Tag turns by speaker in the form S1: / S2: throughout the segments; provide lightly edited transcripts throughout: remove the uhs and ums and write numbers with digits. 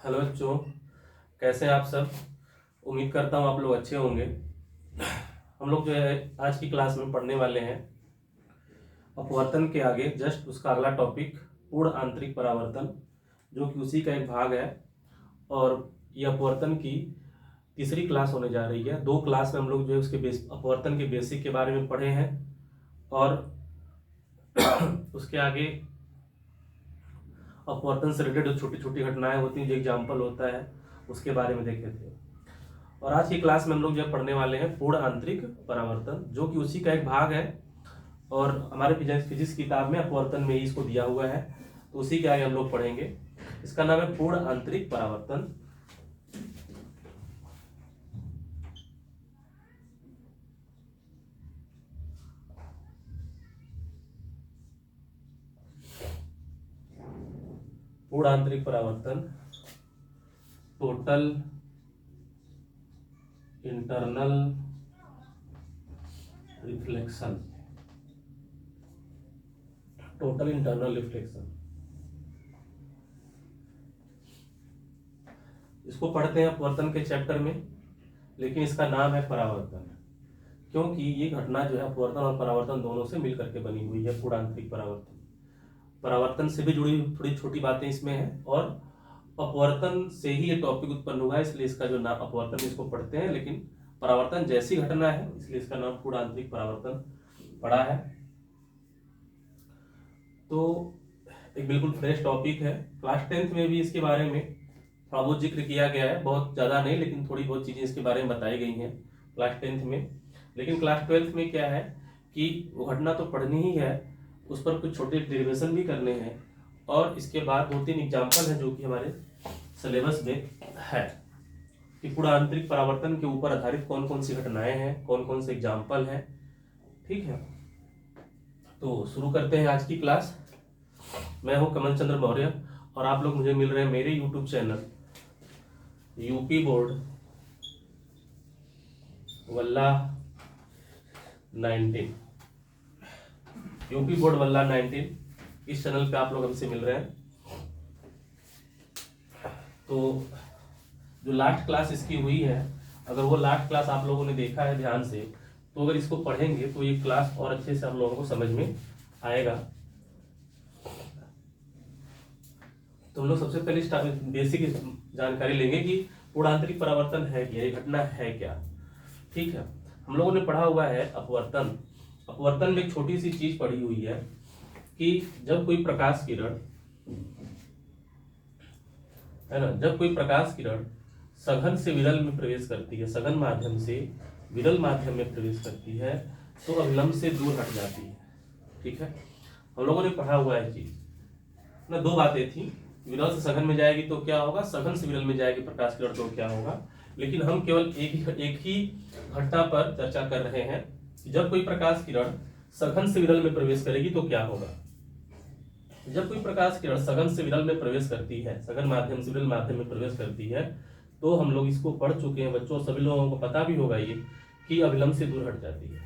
S1: Hello बच्चों, कैसे हैं आप सब। उम्मीद करता हूँ आप लोग अच्छे होंगे। हम लोग जो है आज की क्लास में पढ़ने वाले हैं अपवर्तन के आगे जस्ट उसका अगला टॉपिक पूर्ण आंतरिक परावर्तन, जो कि उसी का एक भाग है। और ये अपवर्तन की तीसरी क्लास होने जा रही है। 2 क्लास में हम लोग जो है उसके अपवर्तन के बेसिक के बारे में पढ़े हैं और उसके आगे अपवर्तन से रिलेटेड जो छोटी छोटी घटनाएं होती हैं, जो एग्जाम्पल होता है, उसके बारे में देखे थे। और आज की क्लास में हम लोग जो पढ़ने वाले हैं पूर्ण आंतरिक परावर्तन, जो कि उसी का एक भाग है। और हमारे फिजिक्स किताब में अपवर्तन में ही इसको दिया हुआ है, तो उसी के आगे हम लोग पढ़ेंगे। इसका नाम है पूर्ण आंतरिक परावर्तन। पूर्ण आंतरिक परावर्तन, total internal reflection. Total internal reflection, इसको पढ़ते हैं अपवर्तन के चैप्टर में, लेकिन इसका नाम है परावर्तन, क्योंकि ये घटना जो है अपवर्तन और परावर्तन दोनों से मिलकर के बनी हुई है। पूर्ण आंतरिक परावर्तन, परावर्तन से भी जुड़ी थोड़ी छोटी बातें इसमें हैं, और अपवर्तन से ही ये टॉपिक उत्पन्न हुआ है, इसलिए इसका जो नाम अपवर्तन इसको पढ़ते हैं। लेकिन परावर्तन जैसी घटना है, इसलिए इसका नाम पूर्ण आंतरिक परावर्तन पड़ा है। तो एक बिल्कुल फ्रेश टॉपिक है। क्लास 10th में भी इसके बारे में थोड़ा बहुत जिक्र किया गया है, बहुत ज़्यादा नहीं, लेकिन थोड़ी बहुत चीज़ें इसके बारे में बताई गई हैं क्लास 10th में। लेकिन क्लास 12th में क्या है कि वो घटना तो पढ़नी ही है, उस पर कुछ छोटे डेरिवेशन भी करने हैं, और इसके बाद 2-3 एग्जाम्पल हैं जो कि हमारे सिलेबस में है कि पूर्ण आंतरिक परावर्तन के ऊपर आधारित कौन कौन सी घटनाएं हैं, कौन कौन से एग्जाम्पल हैं। ठीक है, तो शुरू करते हैं आज की क्लास। मैं हूं कमल चंद्र मौर्य, और आप लोग मुझे मिल रहे हैं मेरे यूट्यूब चैनल यूपी बोर्ड वल्ला 19, यूपी बोर्ड वल्ला 19, इस चैनल पे आप लोग हमसे मिल रहे हैं। तो जो लास्ट क्लास इसकी हुई है, अगर वो लास्ट क्लास आप लोगों ने देखा है ध्यान से, तो अगर इसको पढ़ेंगे तो ये क्लास और अच्छे से आप लोगों को समझ में आएगा। तो हम लोग सबसे पहले बेसिक जानकारी लेंगे कि पूर्ण आंतरिक परावर्तन है क्या, ये घटना है क्या। ठीक है, हम लोगों ने पढ़ा हुआ है अपवर्तन। अपवर्तन में एक छोटी सी चीज पढ़ी हुई है कि जब कोई प्रकाश किरण है ना, जब कोई प्रकाश किरण सघन से विरल में प्रवेश करती है, सघन माध्यम से विरल माध्यम में प्रवेश करती है, तो अभिलंब से दूर हट जाती है। ठीक है, हम लोगों ने पढ़ा हुआ है चीज ना। 2 बातें थी, विरल से सघन में जाएगी तो क्या होगा, सघन से विरल में जाएगी प्रकाश किरण तो क्या होगा। लेकिन हम केवल एक ही घटना पर चर्चा कर रहे हैं कि जब कोई प्रकाश किरण सघन से विरल में प्रवेश करेगी तो क्या होगा। जब कोई प्रकाश किरण सघन से विरल में प्रवेश करती है, सघन माध्यम से विरल माध्यम में प्रवेश करती है, तो हम लोग इसको पढ़ चुके हैं बच्चों, सभी लोगों को पता भी होगा ये कि अभिलंब से दूर हट जाती है।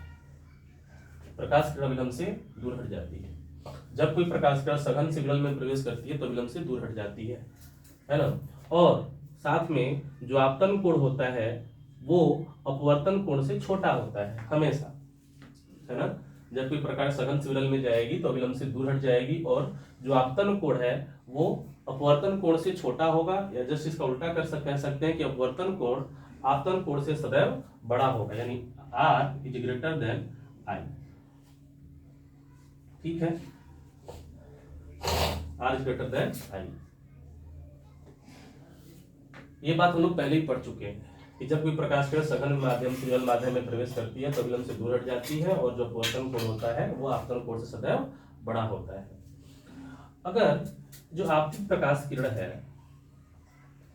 S1: प्रकाश किरण अभिलंब से दूर हट जाती है। जब कोई प्रकाश किरण सघन से विरल में प्रवेश करती है तो अभिलंब से दूर हट जाती है ना। और साथ में जो आपतन कोण होता है वो अपवर्तन कोण से छोटा होता है हमेशा, है ना। जब कोई प्रकाश सघन से विरल में जाएगी तो अभिलंब से दूर हट जाएगी, और जो आपतन कोण है वो अपवर्तन कोण से छोटा होगा, या जस्ट इसका उल्टा कह सकते हैं कि अपवर्तन कोण आपतन कोण से सदैव बड़ा होगा, यानी R is greater than I। ठीक है, R is greater than I। ये बात हम लोग पहले ही पढ़ चुके हैं कि जब कोई प्रकाश किरण सघन माध्यम से विरल माध्यम में प्रवेश करती है तो अभिलंब से दूर हट जाती है, और जो अपवर्तन कोण होता है वो आपतन कोण से सदैव बड़ा होता है। अगर जो आपतित प्रकाश किरण है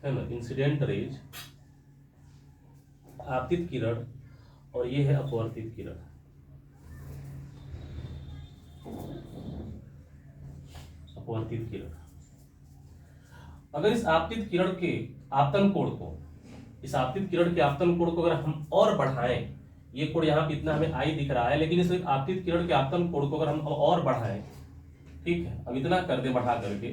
S1: ना, इंसिडेंट रेज, आपतित किरण, और ये है अपवर्तित किरण। अपवर्तित किरण, अगर इस आपतित किरण के आपतन कोण को, इस आपतित किरण के आपतन कोण को अगर हम और बढ़ाएं, ये कोण यहाँ पे इतना हमें I दिख रहा है, लेकिन इस आपतित किरण के आपतन कोण को अगर हम और बढ़ाएं, ठीक है, अब इतना कर दे बढ़ा करके,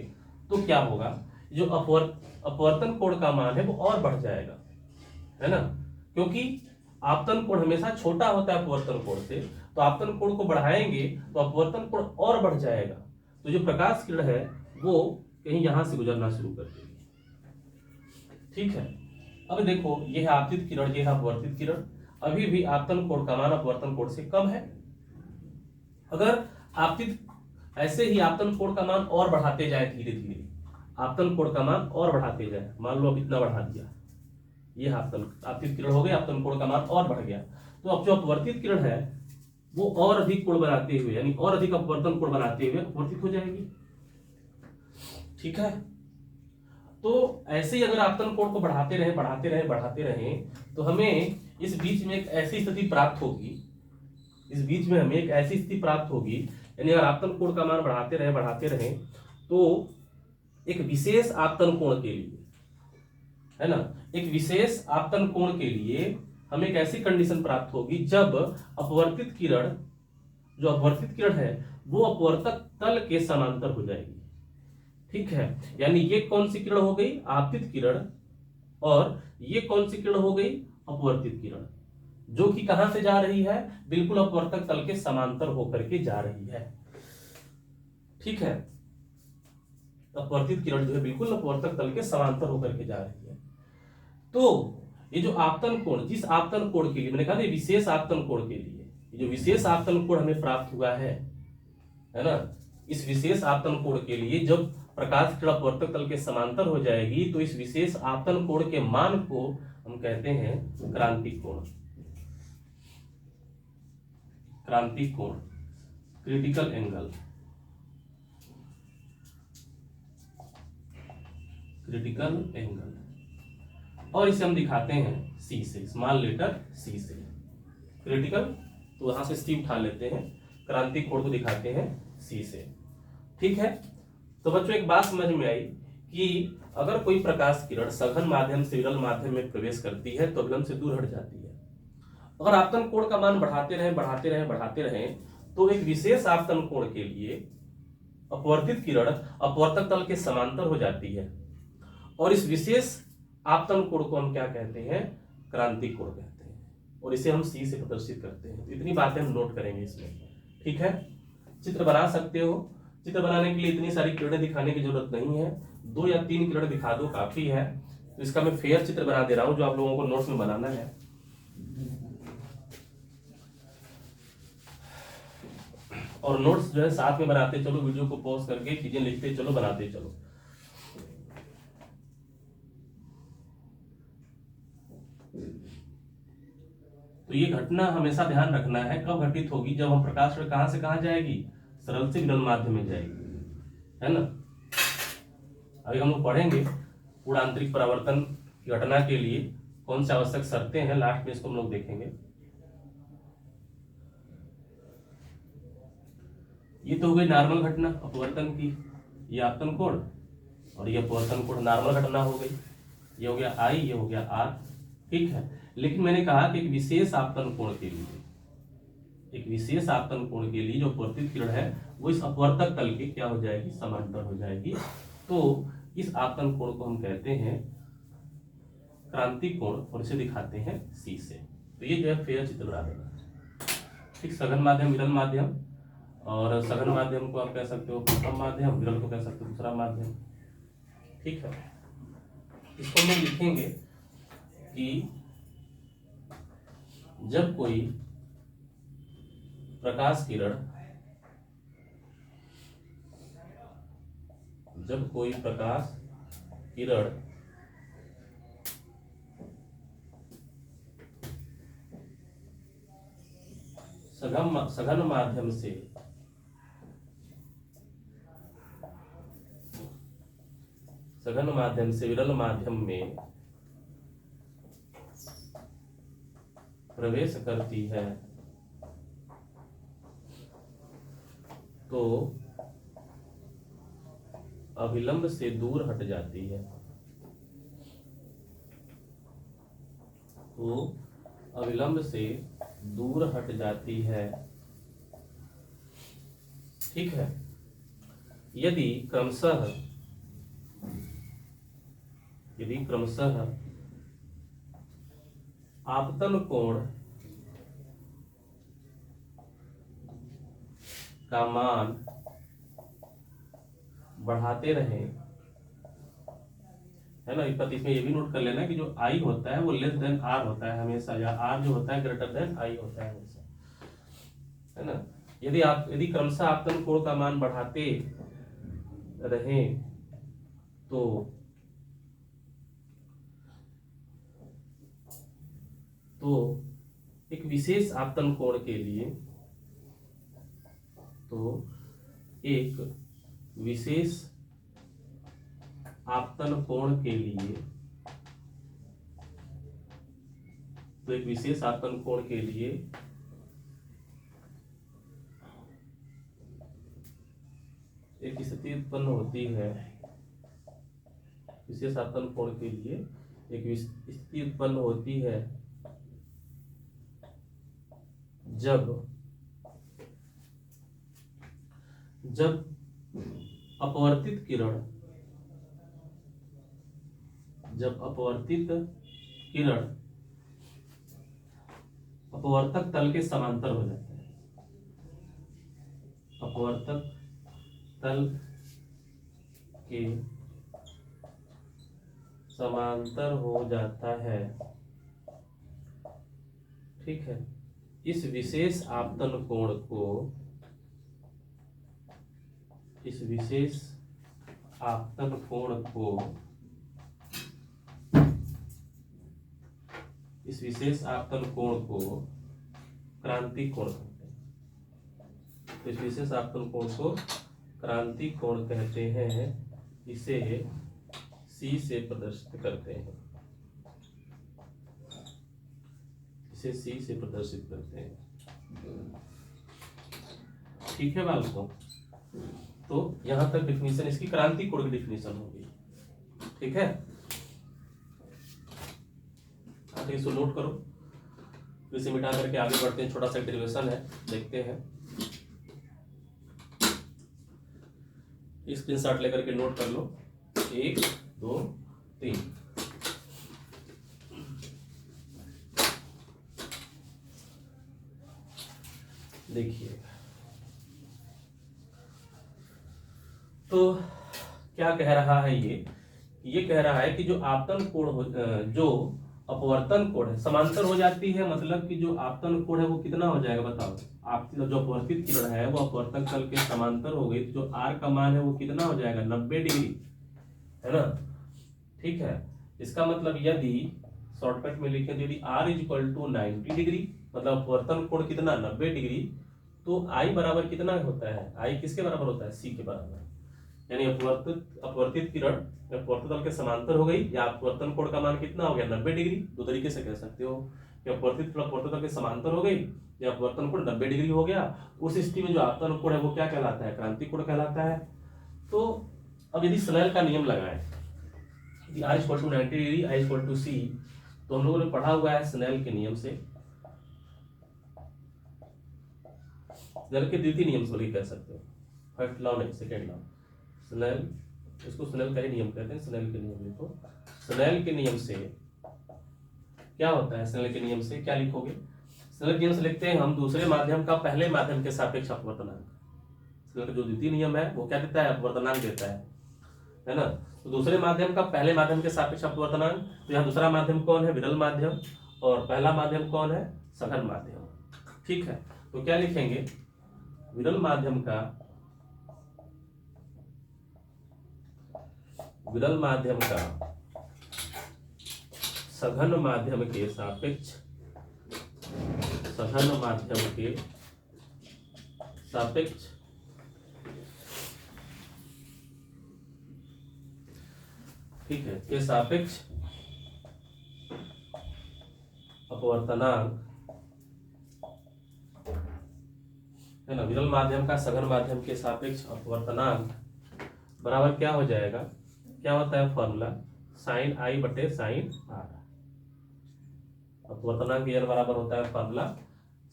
S1: तो क्या होगा, जो अपवर्तन कोण का मान है वो और बढ़ जाएगा, है ना, क्योंकि आपतन कोण हमेशा छोटा होता है अपवर्तन कोण से, तो आपतन कोण को बढ़ाएंगे तो अपवर्तन कोण और बढ़ जाएगा, तो जो प्रकाश किरण है वो कहीं यहां से गुजरना शुरू कर देगी। ठीक है, अब देखो ये है आपतित किरण, ये है अपवर्तित किरण, अभी भी आपतन कोण का मान अपवर्तन कोण से कम है। अगर आपतित ऐसे ही आपतन कोण का मान और बढ़ाते जाए धीरे धीरे, आपतन कोण का मान और बढ़ाते जाए, मान लो अब इतना बढ़ा दिया, ये आपतित किरण हो गई, आपतन कोण का मान और बढ़ गया, तो अब जो अपवर्तित किरण है वो और अधिक कोण बनाते हुए, यानी और अधिक अपवर्तन कोण बनाते हुए अपवर्तित हो जाएगी। ठीक है, तो ऐसे ही अगर आपतन कोण को बढ़ाते रहे बढ़ाते रहे बढ़ाते रहे तो हमें इस बीच में एक ऐसी स्थिति प्राप्त होगी, इस बीच में हमें एक ऐसी स्थिति प्राप्त होगी, यानी अगर आपतन कोण का मान बढ़ाते रहे तो एक विशेष आपतन कोण के लिए, है ना, एक विशेष आपतन कोण के लिए हमें एक ऐसी कंडीशन प्राप्त होगी जब अपवर्तित किरण, जो अपवर्तित किरण है वो अपवर्तक तल के समांतर हो जाएगी। ठीक है, यानी ये कौन सी किरण हो गई, आपतित किरण, और ये कौन सी किरण हो गई, अपवर्तित किरण, जो कि कहां से जा रही है, बिल्कुल अपवर्तक तल के समांतर होकर के जा रही है। ठीक है, अपवर्तित किरण जो है बिल्कुल अपवर्तक तल के समांतर होकर के जा रही है। तो ये जो आपतन कोण, जिस आपतन कोण के लिए मैंने कहा था विशेष आपतन कोण के लिए, ये जो विशेष आपतन कोण हमें प्राप्त हुआ है ना, इस विशेष आपतन कोण के लिए जब प्रकाश किरण अपवर्तक तल के समांतर हो जाएगी तो इस विशेष आपतन कोण के मान को हम कहते हैं क्रांतिक कोण, क्रांतिक कोण, क्रिटिकल एंगल, क्रिटिकल एंगल, और इसे हम दिखाते हैं सी से, स्मॉल लेटर सी से, क्रिटिकल, तो वहां से सी उठा लेते हैं, क्रांतिक कोण को दिखाते हैं सी से। ठीक है, तो बच्चों एक बात समझ में आई कि अगर कोई प्रकाश किरण सघन माध्यम से विरल माध्यम में प्रवेश करती है तो अभिलंब से दूर हट जाती है। अगर आपतन कोण का मान बढ़ाते रहे तो एक विशेष आपतन कोण के लिए अपवर्तित किरण अपवर्तक तल के समांतर हो जाती है, और इस विशेष आपतन कोण को हम क्या कहते हैं, क्रांतिक कोण कहते हैं, और इसे हम सी से प्रदर्शित करते हैं। तो इतनी बातें हम नोट करेंगे इसमें। ठीक है, चित्र बना सकते हो, चित्र बनाने के लिए इतनी सारी किरणें दिखाने की जरूरत नहीं है, 2 या 3 किरण दिखा दो काफी है। तो इसका मैं फेयर चित्र बना दे रहा हूं जो आप लोगों को नोट्स में बनाना है। और नोट्स जो है साथ में बनाते चलो, वीडियो को पॉज करके चीजें लिखते चलो, बनाते चलो। तो ये घटना हमेशा ध्यान रखना है, कब घटित होगी, जब हम प्रकाश किरण कहां से कहां जाएगी, सरल से विरल माध्यम में जाएगी, है ना। अभी हम लोग पढ़ेंगे पूर्ण आंतरिक परावर्तन की घटना के लिए कौन से आवश्यक शर्तें हैं, लास्ट में इसको हम लोग देखेंगे। ये तो हो गई नॉर्मल घटना अपवर्तन की, ये आपतन कोण, और ये अपवर्तन कोण नॉर्मल घटना हो गई, ये हो गया आई, ये हो गया आर। ठीक है, लेकिन मैंने कहा कि एक विशेष आपतन कोण के लिए, एक विशेष आपतन कोण के लिए जो अपवर्तित किरण है वो इस अपवर्तक तल के क्या हो जाएगी, समांतर हो जाएगी। तो इस आपतन कोण को हम कहते हैं क्रांतिक कोण, और इसे दिखाते हैं सी से। तो ये जो है फेयर चित्र बना देना। ठीक, सघन माध्यम, विरल माध्यम, और सघन माध्यम को आप कह सकते हो प्रथम माध्यम, विरल को कह सकते हो दूसरा माध्यम। ठीक है, इसको हम लोग लिखेंगे कि जब कोई प्रकाश किरण, जब कोई प्रकाश किरण सघन माध्यम से विरल माध्यम में प्रवेश करती है तो अविलंब से दूर हट जाती है, तो अविलंब से दूर हट जाती है। ठीक है, यदि क्रमशः यदि क्रमशः आपतन कोण का मान बढ़ाते रहें, है ना। पर इसमें ये भी नोट कर लेना कि जो आई होता है वो लेस देन आर होता है हमेशा, या आर जो होता है ग्रेटर देन आई होता है हमेशा, है ना। यदि क्रमशः आपतन कोण का मान बढ़ाते रहें तो एक विशेष आपतन कोण के लिए एक विशेष आपतन कोण के लिए एक स्थिति उत्पन्न होती है, विशेष आपतन कोण के लिए एक स्थिति उत्पन्न होती है जब अपवर्तित किरण अपवर्तक तल के समांतर हो जाता है, अपवर्तक तल के समांतर हो जाता है, ठीक है। इस विशेष आपतन कोण को क्रांति कोण कहते हैं। इस विशेष आपतन कोण को क्रांति कोण कहते हैं, इसे C से प्रदर्शित करते हैं, ठीक है बालकों। तो यहां तक डिफिनीशन इसकी क्रांति कोण की डिफिनीशन होगी, ठीक है। तो इसको नोट करो, इसे मिटा करके आगे बढ़ते हैं। छोटा सा डेरिवेशन है, देखते हैं। स्क्रीनशॉट लेकर के नोट कर लो, 1 2 3। देखिए तो क्या कह रहा है, ये कह रहा है कि जो आपतन कोण जो अपवर्तन कोण है समांतर हो जाती है, मतलब कि जो आपतन कोण है वो कितना हो जाएगा बताओ। आपकी जो अपवर्तित किरण है वो अपवर्तक तल के समांतर हो गई, तो जो आर का मान है वो कितना हो जाएगा 90 डिग्री, है ना, ठीक है। इसका मतलब यदि शॉर्टकट में लिखें तो यदि R इक्वल टू 90 डिग्री, मतलब अपवर्तन कोण कितना 90 डिग्री, तो I बराबर कितना होता है, I किसके बराबर होता है, C के बराबर। यानी अपवर्तित किरण अपवर्तित तल के समांतर हो गई, या अपवर्तन कोण का मान कितना हो गया 90 डिग्री। दो तरीके से कह सकते हो कि अपवर्तित तल के समांतर हो गई या अपवर्तन कोण 90 डिग्री हो गया। उस स्थिति में जो आपतन कोण है वो क्या कहलाता है, क्रांति कोण कहलाता है। तो अब यदि स्नेल का नियम लगाएं, यदि R equal to 90 degree, I equal to C, तो हम लोगों ने पढ़ा हुआ है स्नेल के नियम से, स्नेल के द्वितीय नियम से कह सकते हो, फर्स्ट लॉ नहीं सेकेंड लॉ। स्नेल, इसको स्नेल का ही नियम कहते हैं, स्नेल के नियम लिखो। स्नेल के नियम से क्या होता है, स्नेल के नियम से क्या लिखोगे, स्नेल के नियम से लिखते हैं हम दूसरे माध्यम का पहले माध्यम के सापेक्ष अपवर्तनांक। स्नेल का जो द्वितीय नियम है वो क्या देता है, अपवर्तनांक देता है ना। तो दूसरे माध्यम का पहले माध्यम के सापेक्ष अपवर्तनांक, तो यहाँ दूसरा माध्यम कौन है, विरल माध्यम, और पहला माध्यम कौन है, सघन माध्यम, ठीक है। तो क्या लिखेंगे, विरल माध्यम का सघन माध्यम के सापेक्ष ठीक है, के सापेक्ष अपवर्तनांक, है ना। विरल माध्यम का सघन माध्यम के सापेक्ष अपवर्तनांक बराबर क्या हो जाएगा, क्या होता है फॉर्मूला, साइन आई बटे साइन आर। अपवर्तनांक एन बराबर होता है फॉर्मूला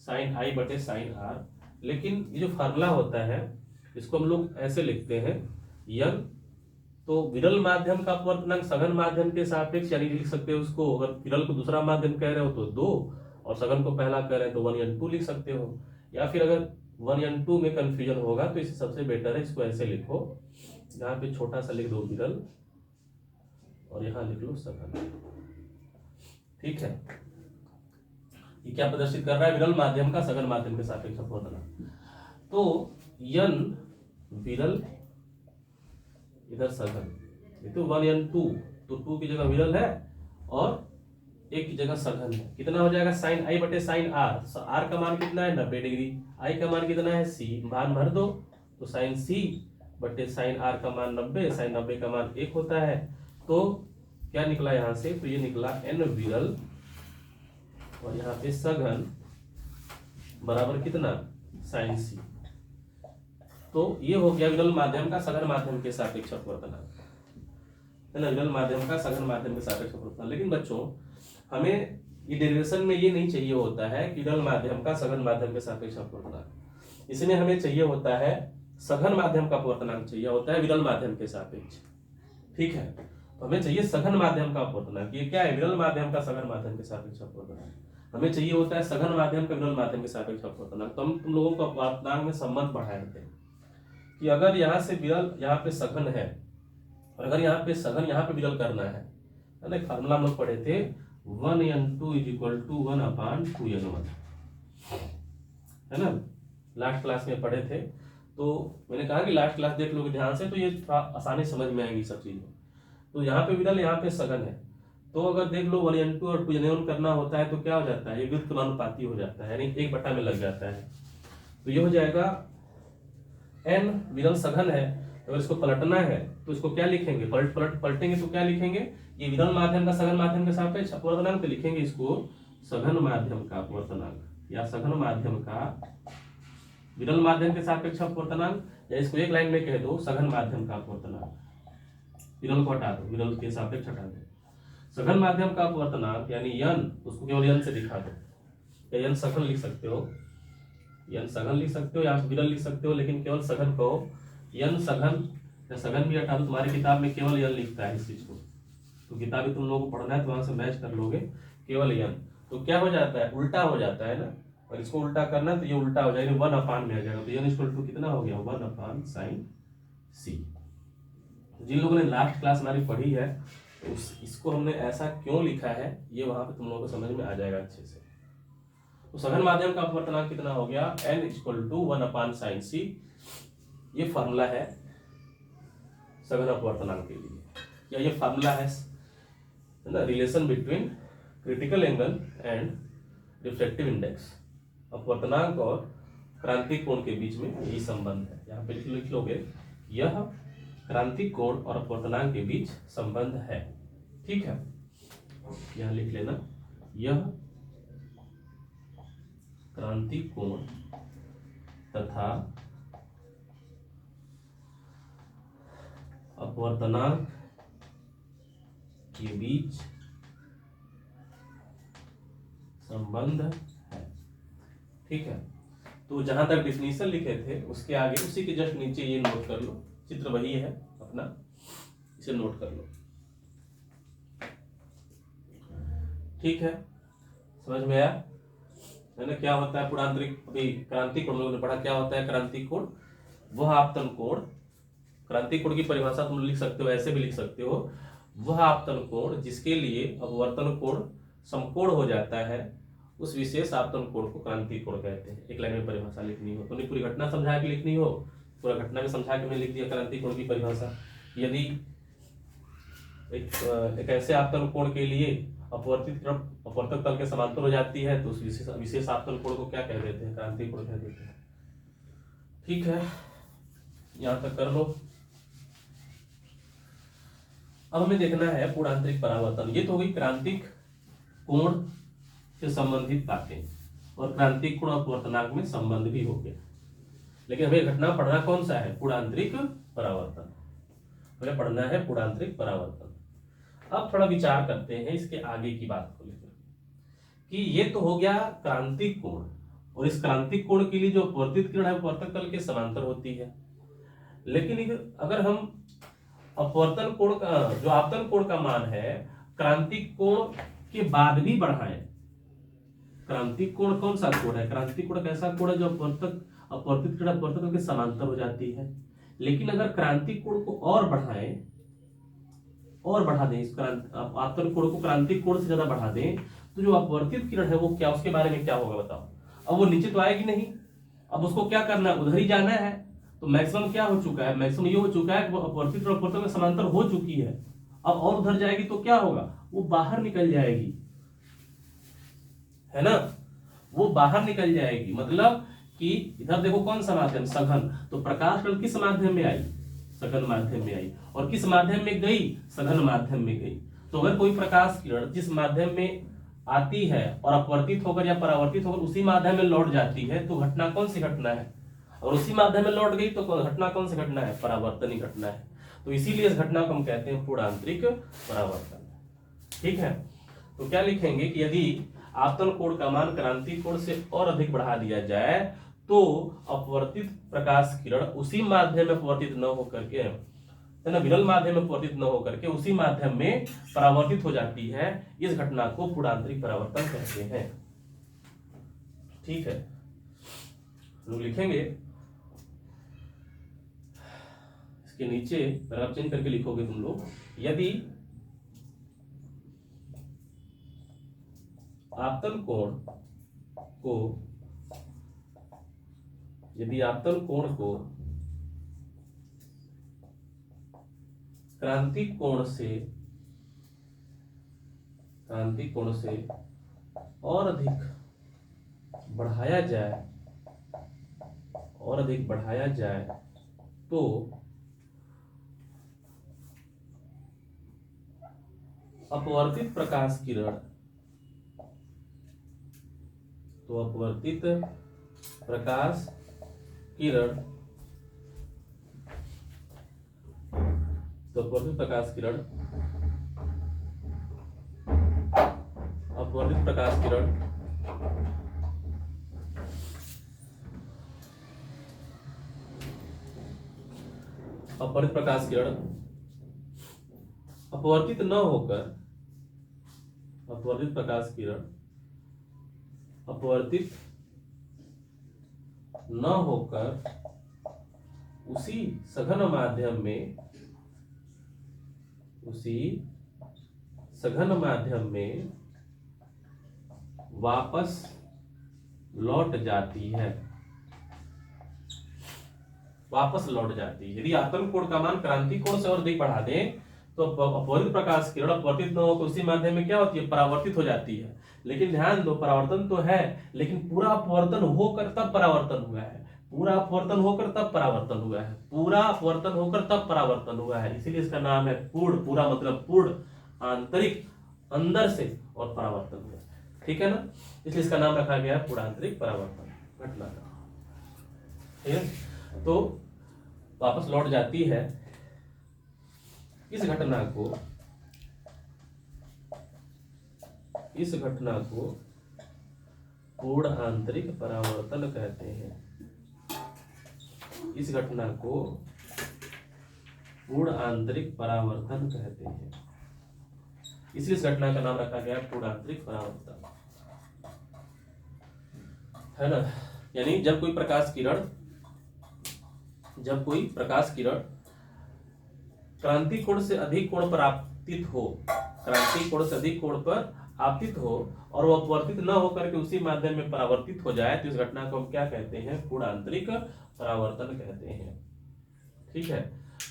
S1: साइन आई बटे साइन आर। लेकिन ये जो फार्मूला होता है इसको हम लोग ऐसे लिखते हैं, यन तो विरल माध्यम का अपवर्तनांक सघन माध्यम के सापेक्ष, यानी लिख सकते हो उसको, अगर विरल को दूसरा माध्यम कह रहे हो तो 2 और सघन को पहला कह रहे हैं तो 1n2 लिख सकते हो। या फिर अगर 1n2 में कंफ्यूजन होगा तो इससे सबसे बेटर है इसको ऐसे लिखो, यहाँ पे छोटा सा लिख दो विरल और यहाँ लिख लो सघन। ठीक है, ये क्या प्रदर्शित कर रहा है? विरल माध्यम का सघन माध्यम के सापेक्ष अपवर्तनांक। तो n विरल, इधर सघन, ये तो 1n2, तो 2 की जगह विरल है और 1 की जगह सघन है। कितना हो जाएगा? साइन आई बटे साइन आर। आर का मान कितना है? 90 डिग्री। आई का मान कितना है? सी। मान भर दो, तो साइन सी बटे साइन आर का मान 90, साइन 90 का मान 1 होता है। तो क्या निकला यहाँ से? तो ये निकला n विरल और यहाँ पे सघन बराबर कितना? साइन सी। तो ये हो गया विरल माध्यम का सघन माध्यम के सापेक्ष अपवर्तनांक, है ना, विरल माध्यम का सघन माध्यम के सापेक्ष अपवर्तनांक। लेकिन बच्चों हमें ये डेरिवेशन में ये नहीं चाहिए होता है कि विरल माध्यम का सघन माध्यम के सापेक्ष अपवर्तनांक, इसमें हमें चाहिए होता है सघन माध्यम का अपवर्तनांक चाहिए होता है विरल माध्यम के सापेक्ष। ठीक है, तो हमें चाहिए सघन माध्यम का अपवर्तनांक। ये क्या है? विरल माध्यम का सघन माध्यम के सापेक्ष अपवर्तनांक। हमें चाहिए होता है सघन माध्यम का विरल माध्यम के सापेक्ष अपवर्तनांक। तो हम तुम लोगों को अपवर्तनांक में संबंध बढ़ाए थे कि अगर यहाँ से विरल यहाँ पे सघन है और अगर यहाँ पे सघन यहाँ पे विरल करना है ना, एक फार्मूला हम लोग पढ़े थे 1n2 = 1/2n1, है ना, लास्ट क्लास में पढ़े थे। तो मैंने कहा कि लास्ट क्लास देख लोगे ध्यान से तो ये थोड़ा आसानी समझ में आएगी सब चीजें। तो यहाँ पे विरल यहाँ पे सघन है, तो अगर देख लो 1n2 और 2n1 करना होता है तो क्या हो जाता है? ये व्युत्क्रमानुपाती हो जाता है, यानी 1/, में लग जाता है। तो ये हो जाएगा n विरल सघन है, अगर इसको पलटना है तो इसको क्या लिखेंगे? पलटेंगे तो क्या लिखेंगे? ये विरल माध्यम का सघन माध्यम के सापेक्ष अपवर्तनांक, तो लिखेंगे इसको सघन माध्यम का अपवर्तनांक या सघन माध्यम का विरल माध्यम के सापेक्ष अपवर्तनांक, या इसको एक लाइन में कह दो सघन माध्यम का अपवर्तनांक। विरल को हटा दो, विरल के सापेक्ष हटा दो। सघन माध्यम का अपवर्तनांक यानी n, उसको केवल n से दिखा दो, या n सघन लिख सकते हो, n सघन लिख सकते हो या विरल लिख सकते हो, लेकिन केवल सघन कहो। n सघन या सघन भी हटा दो, तुम्हारी किताब में केवल n लिखता है इस चीज को, तो किताबें तुम लोगों को पढ़ना है तो वहां से मैच कर लोगे, केवल n। तो क्या हो जाता है? उल्टा हो जाता है ना, और इसको उल्टा करना तो ये उल्टा हो जाएगा, 1/, में आ जाएगा। तो n कितना हो गया? 1/sin c। जिन लोगों ने लास्ट क्लास हमारी पढ़ी है तो इसको हमने ऐसा क्यों लिखा है ये वहां पे तुम लोगों को समझ में आ जाएगा अच्छे से। तो सघन माध्यम का अपवर्तनांक कितना हो गया? n = 1/sin c। ये फार्मूला है सघन अपवर्तनांक के लिए, या ये फार्मूला है ना, relation between critical angle and refractive index. अपवर्तनांक और क्रांतिक कोण के बीच में यही संबंध है। यहाँ पे लिख लोगे यह क्रांतिक कोण और अपवर्तनांक के बीच संबंध है। ठीक है, यहाँ लिख लेना यह क्रांतिक कोण तथा अपवर्तनांक के बीच संबंध है। ठीक है, तो जहां तक डिफिनीशन लिखे थे उसके आगे उसी के जस्ट नीचे ये नोट कर लो, चित्र वही है अपना, इसे नोट कर लो। ठीक है, समझ में आया है ना? क्या होता है पूर्णांतरिक? अभी क्रांतिक कोण लोगों ने पढ़ा, क्या होता है क्रांतिक कोण? वह आपतन कोण, क्रांतिक कोण की परिभाषा तुम लिख सकते हो, ऐसे भी लिख सकते हो, वह आपतन कोण जिसके लिए अपवर्तन कोण समकोण हो जाता है, उस विशेष आपतन कोण को क्रांतिक कोण कहते हैं। एक लाइन में परिभाषा लिखनी हो, तो पूरी घटना समझा के लिखनी हो, पूरा घटना में समझा के मैंने लिख दिया क्रांतिक कोण की परिभाषा। यदि एक ऐसे आपतन कोण के लिए अपवर्तित तरफ अपवर्तक तल के समांतर हो जाती है तो उस विशेष आपतन कोण को क्या कह देते हैं? क्रांतिक कोण कह देते हैं। ठीक है, यहां तक कर लो। अब हमें देखना है पूर्णांतरिक परावर्तन। ये तो हो गई क्रांतिक कोण से संबंधित बातें, और क्रांतिक कोण अपवर्तनांक में संबंध भी हो गया। लेकिन हमें घटना पढ़ना कौन सा है? पूर्णांतरिक परावर्तन। हमें पढ़ना है पूर्णांतरिक परावर्तन। अब थोड़ा विचार करते हैं इसके आगे की बात को लेकर कि ये तो हो गया क्रांतिक कोण, और इस क्रांतिक कोण के लिए जो अपवर्तित किरण है अपवर्तक तल के समांतर होती है। लेकिन अगर हम अपवर्तन कोण का जो आपतन कोण का मान है क्रांतिक कोण के बाद भी बढ़ाएं। क्रांतिक कोण कौन सा कोण है? क्रांतिक कोण कैसा कोण है जो अपवर्तित किरण अपवर्तन के समांतर हो जाती है। लेकिन अगर क्रांतिक कोण को और बढ़ाएं और बढ़ा दें, इस आपतन कोण को क्रांतिक कोण से ज्यादा बढ़ा दें, तो जो अपवर्तित किरण है वो क्या, उसके बारे में क्या होगा बताओ। अब वो नीचे तो आएगी नहीं, अब उसको क्या करना है, उधर ही जाना है। तो मैक्सिमम क्या हो चुका है, मैक्सिमम ये हो चुका है कि वो अपवर्तित और अपवर्तन में समांतर हो चुकी है। अब और उधर जाएगी तो क्या होगा, वो बाहर निकल जाएगी, है ना, वो बाहर निकल जाएगी। मतलब कि इधर देखो कौन सा माध्यम, सघन, तो प्रकाश किरण किस माध्यम में आई, सघन माध्यम में आई, और किस माध्यम में गई, सघन माध्यम में गई। तो अगर कोई प्रकाश किरण जिस माध्यम में आती है और अपवर्तित होकर या परावर्तित होकर उसी माध्यम में लौट जाती है, तो घटना कौन सी घटना है, और उसी माध्यम में लौट गई तो घटना कौन सी घटना है, परावर्तनीय घटना है। तो इसीलिए इस घटना को हम कहते हैं पूर्णांतरिक परावर्तन। ठीक है, तो क्या लिखेंगे कि यदि आपतन कोण का मान क्रांतिक कोण से और अधिक बढ़ा दिया जाए तो अपवर्तित प्रकाश किरण उसी माध्यम में अपवर्तित न होकर के, है ना, विरल माध्यम में अपवर्तित न होकर के उसी माध्यम में परावर्तित हो जाती है। इस घटना को पूर्णांतरिक परावर्तन कहते हैं। ठीक है, लोग लिखेंगे इसके नीचे पैराग्राफ चेंज करके लिखोगे तुम लोग, यदि आपतन कोण को क्रांतिक कोण से और अधिक बढ़ाया जाए तो अपवर्तित प्रकाश किरण अपवर्तित न होकर उसी सघन माध्यम में वापस लौट जाती है। यदि आपतन कोण का मान क्रांतिक कोण से और अधिक बढ़ा दें तो अपवर्तित प्रकाश किरण अपवर्तित न होकर उसी माध्यम में क्या होती है, परावर्तित हो जाती है। लेकिन ध्यान दो, परावर्तन तो है लेकिन पूरा अपवर्तन होकर तब परावर्तन हुआ है, इसीलिए इसका नाम है पूर्ण। पूरा मतलब पूर्ण, आंतरिक, अंदर से, और परावर्तन हुआ। ठीक है ना, इसलिए इसका नाम रखा गया है पूर्णांतरिक परावर्तन घटना का। ठीक है, तो वापस लौट जाती है। इस घटना को पूर्ण आंतरिक परावर्तन कहते हैं। इसलिए इस घटना का नाम रखा गया है पूर्णांतरिक परावर्तन, है ना। यानी जब कोई प्रकाश किरण क्रांतिक कोण से अधिक कोण पर आपतित हो और वो अपवर्तित न होकर के उसी माध्यम में परावर्तित हो जाए, तो इस घटना को हम क्या कहते हैं, पूर्णांतरिक परावर्तन कहते हैं। ठीक है,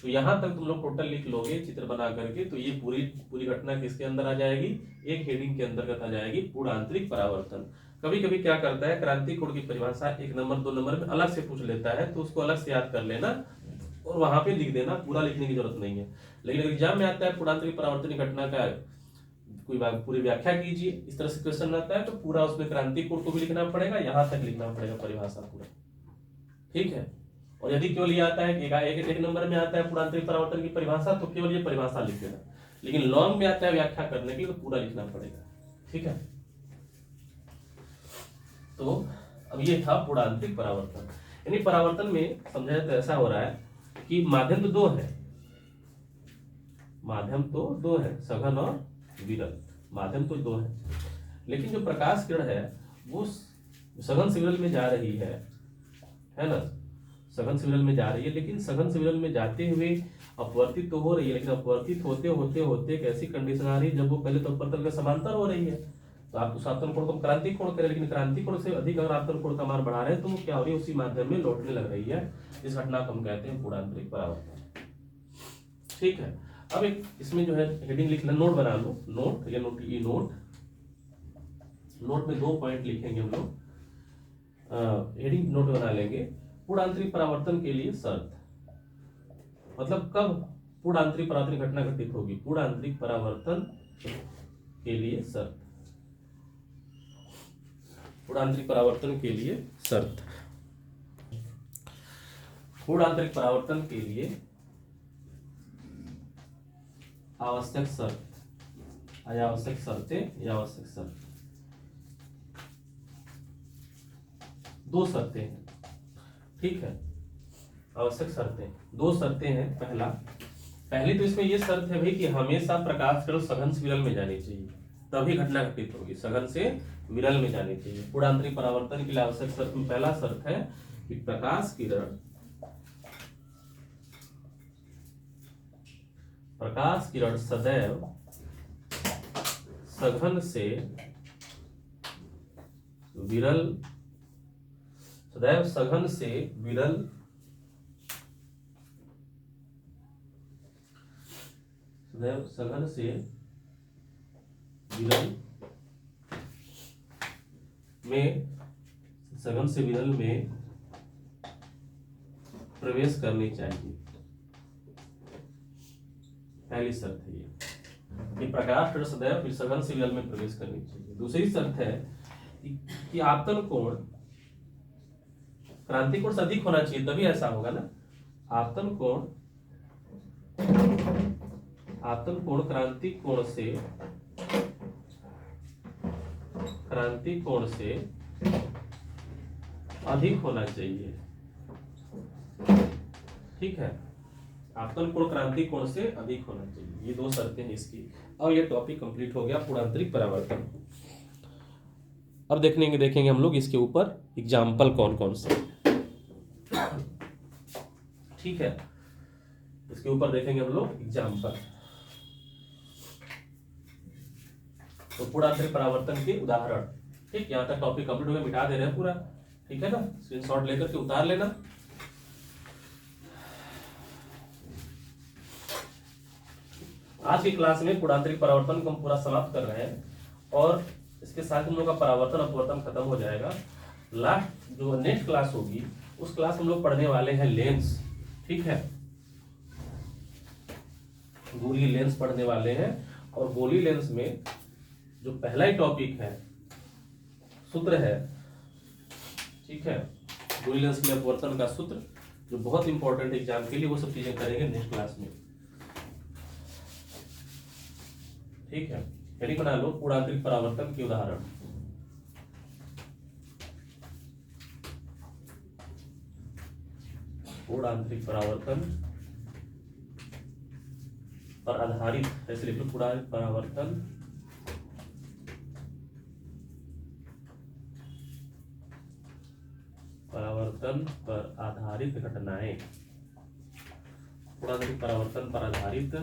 S1: तो यहां तक तुम लोग टोटल लिख लोगे चित्र बना करके, तो ये पूरी घटना किसके अंदर आ जाएगी, एक हेडिंग के अंतर्गत आ जाएगी, पूर्णांतरिक परावर्तन। कभी कभी क्या करता है, क्रांतिक कोण की परिभाषा 1 नंबर 2 नंबर में अलग से पूछ लेता है, तो उसको अलग से याद कर लेना और वहां पे लिख देना, पूरा लिखने की जरूरत नहीं है। लेकिन अगर एग्जाम में आता है पूर्णांतरिक परावर्तन घटना का कोई पूरी व्याख्या कीजिए, इस तरह से क्वेश्चन आता है, तो पूरा उसमें क्रांतिक कोण को भी लिखना पड़ेगा, यहां तक लिखना पड़ेगा परिभाषा पूरा। ठीक है, और यदि केवल ये आता है कि एक नंबर में आता है पूर्णांतरिक परावर्तन की परिभाषा, तो केवल ये परिभाषा लिख देना। लेकिन लॉन्ग में आता है व्याख्या करने के लिए, तो पूरा लिखना पड़ेगा। ठीक है, तो अब ये था पूर्णांतरिक परावर्तन। यानी परावर्तन में समझाया तो ऐसा हो रहा है कि माध्यम तो 2 है, माध्यम तो दो है, सघन और विरल, माध्यम तो दो है, लेकिन जो प्रकाश किरण है वो सघन से विरल में जा रही है ना, सघन से विरल में जा रही है, लेकिन सघन से विरल में जाते हुए अपवर्तित तो हो रही है, लेकिन अपवर्तित होते होते होते एक ऐसी कंडीशन आ रही है जब वो पहले तो अपवर्तन के समांतर हो रही है, तो आप उस आपतन कोण को क्रांतिक कोण करें, लेकिन क्रांतिक कोण से अधिक अगर आपतन कोण का मान बढ़ा रहे हैं तो वो क्या हो रही है, उसी माध्यम में लौटने लग रही है। इस घटना को हम कहते हैं पूर्णांतरिक परावर्तन। ठीक है, अब एक इसमें जो है हेडिंग लिख लें, नोट बना लो, नोट या नोट, ई नोट, नोट में 2 पॉइंट लिखेंगे हम लोग, हेडिंग नोट बना लेंगे। पूर्णांतरिक परावर्तन के लिए शर्त, मतलब कब पूर्णांतरिक परावर्तन घटना घटित होगी, पूर्णांतरिक परावर्तन के लिए शर्त, पूर्णांतरिक परावर्तन के लिए शर्त, पूर्णांतरिक परावर्तन के लिए आवश्यक शर्त, आवश्यक शर्तें या आवश्यक शर्त, 2 शर्तें हैं। ठीक है, आवश्यक शर्तें 2 शर्तें हैं। पहली तो इसमें ये शर्त है भाई कि हमेशा प्रकाश किरण सघन से विरल में जानी चाहिए, तभी घटना घटित होगी, सघन से विरल में जानी चाहिए। पूर्णांतरिक परावर्तन के लिए आवश्यक शर्त में पहला शर्त है कि प्रकाश किरण सदैव सघन से विरल, सदैव सघन से विरल में, सघन से विरल में प्रवेश करनी चाहिए। पहली शर्त है ये कि प्रकाश किरण सदैव सघन से विरल में प्रवेश करनी चाहिए। दूसरी शर्त है कि आपतन कोण क्रांतिक कोण से अधिक होना चाहिए, तभी ऐसा होगा ना। आपतन कोण क्रांतिक कोण से अधिक होना चाहिए। ठीक है, आपतन कोण क्रांतिक कोण से अधिक होना चाहिए, ये 2 शर्तें हैं इसकी। और ये टॉपिक कंप्लीट हो गया पूर्णांतरिक परावर्तन। अब देखेंगे हम लोग इसके ऊपर एग्जाम्पल कौन कौन से। ठीक है, इसके ऊपर देखेंगे हम लोग एग्जाम्पल। तो पूर्णांतरिक परावर्तन के उदाहरण। ठीक, यहाँ तक टॉपिक कंप्लीट हो गया, मिटा दे रहे हैं पूरा। ठीक है ना, स्क्रीनशॉट लेकर के उतार लेना। आज की क्लास में पूर्णांतरिक परावर्तन को हम पूरा समाप्त कर रहे हैं और इसके साथ हम लोग का परावर्तन अपवर्तन खत्म हो जाएगा। लास्ट जो नेक्स्ट क्लास होगी उस क्लास में हम लोग पढ़ने वाले हैं लेंस। ठीक है, गोली लेंस पढ़ने वाले हैं, और गोली लेंस में जो पहला ही टॉपिक है सूत्र है। ठीक है, गोली लेंस के लिए अपवर्तन का सूत्र जो बहुत इंपॉर्टेंट एग्जाम के लिए, वो सब चीजें करेंगे नेक्स्ट क्लास में। ठीक है, हेडिंग बना लो, पूर्णांतरिक परावर्तन के उदाहरण। पूर्णांतरिक परावर्तन पर आधारित, ऐसे लिख लो, पूर्णांतरिक परावर्तन पर आधारित घटनाएं, पूर्णांतरिक परावर्तन पर आधारित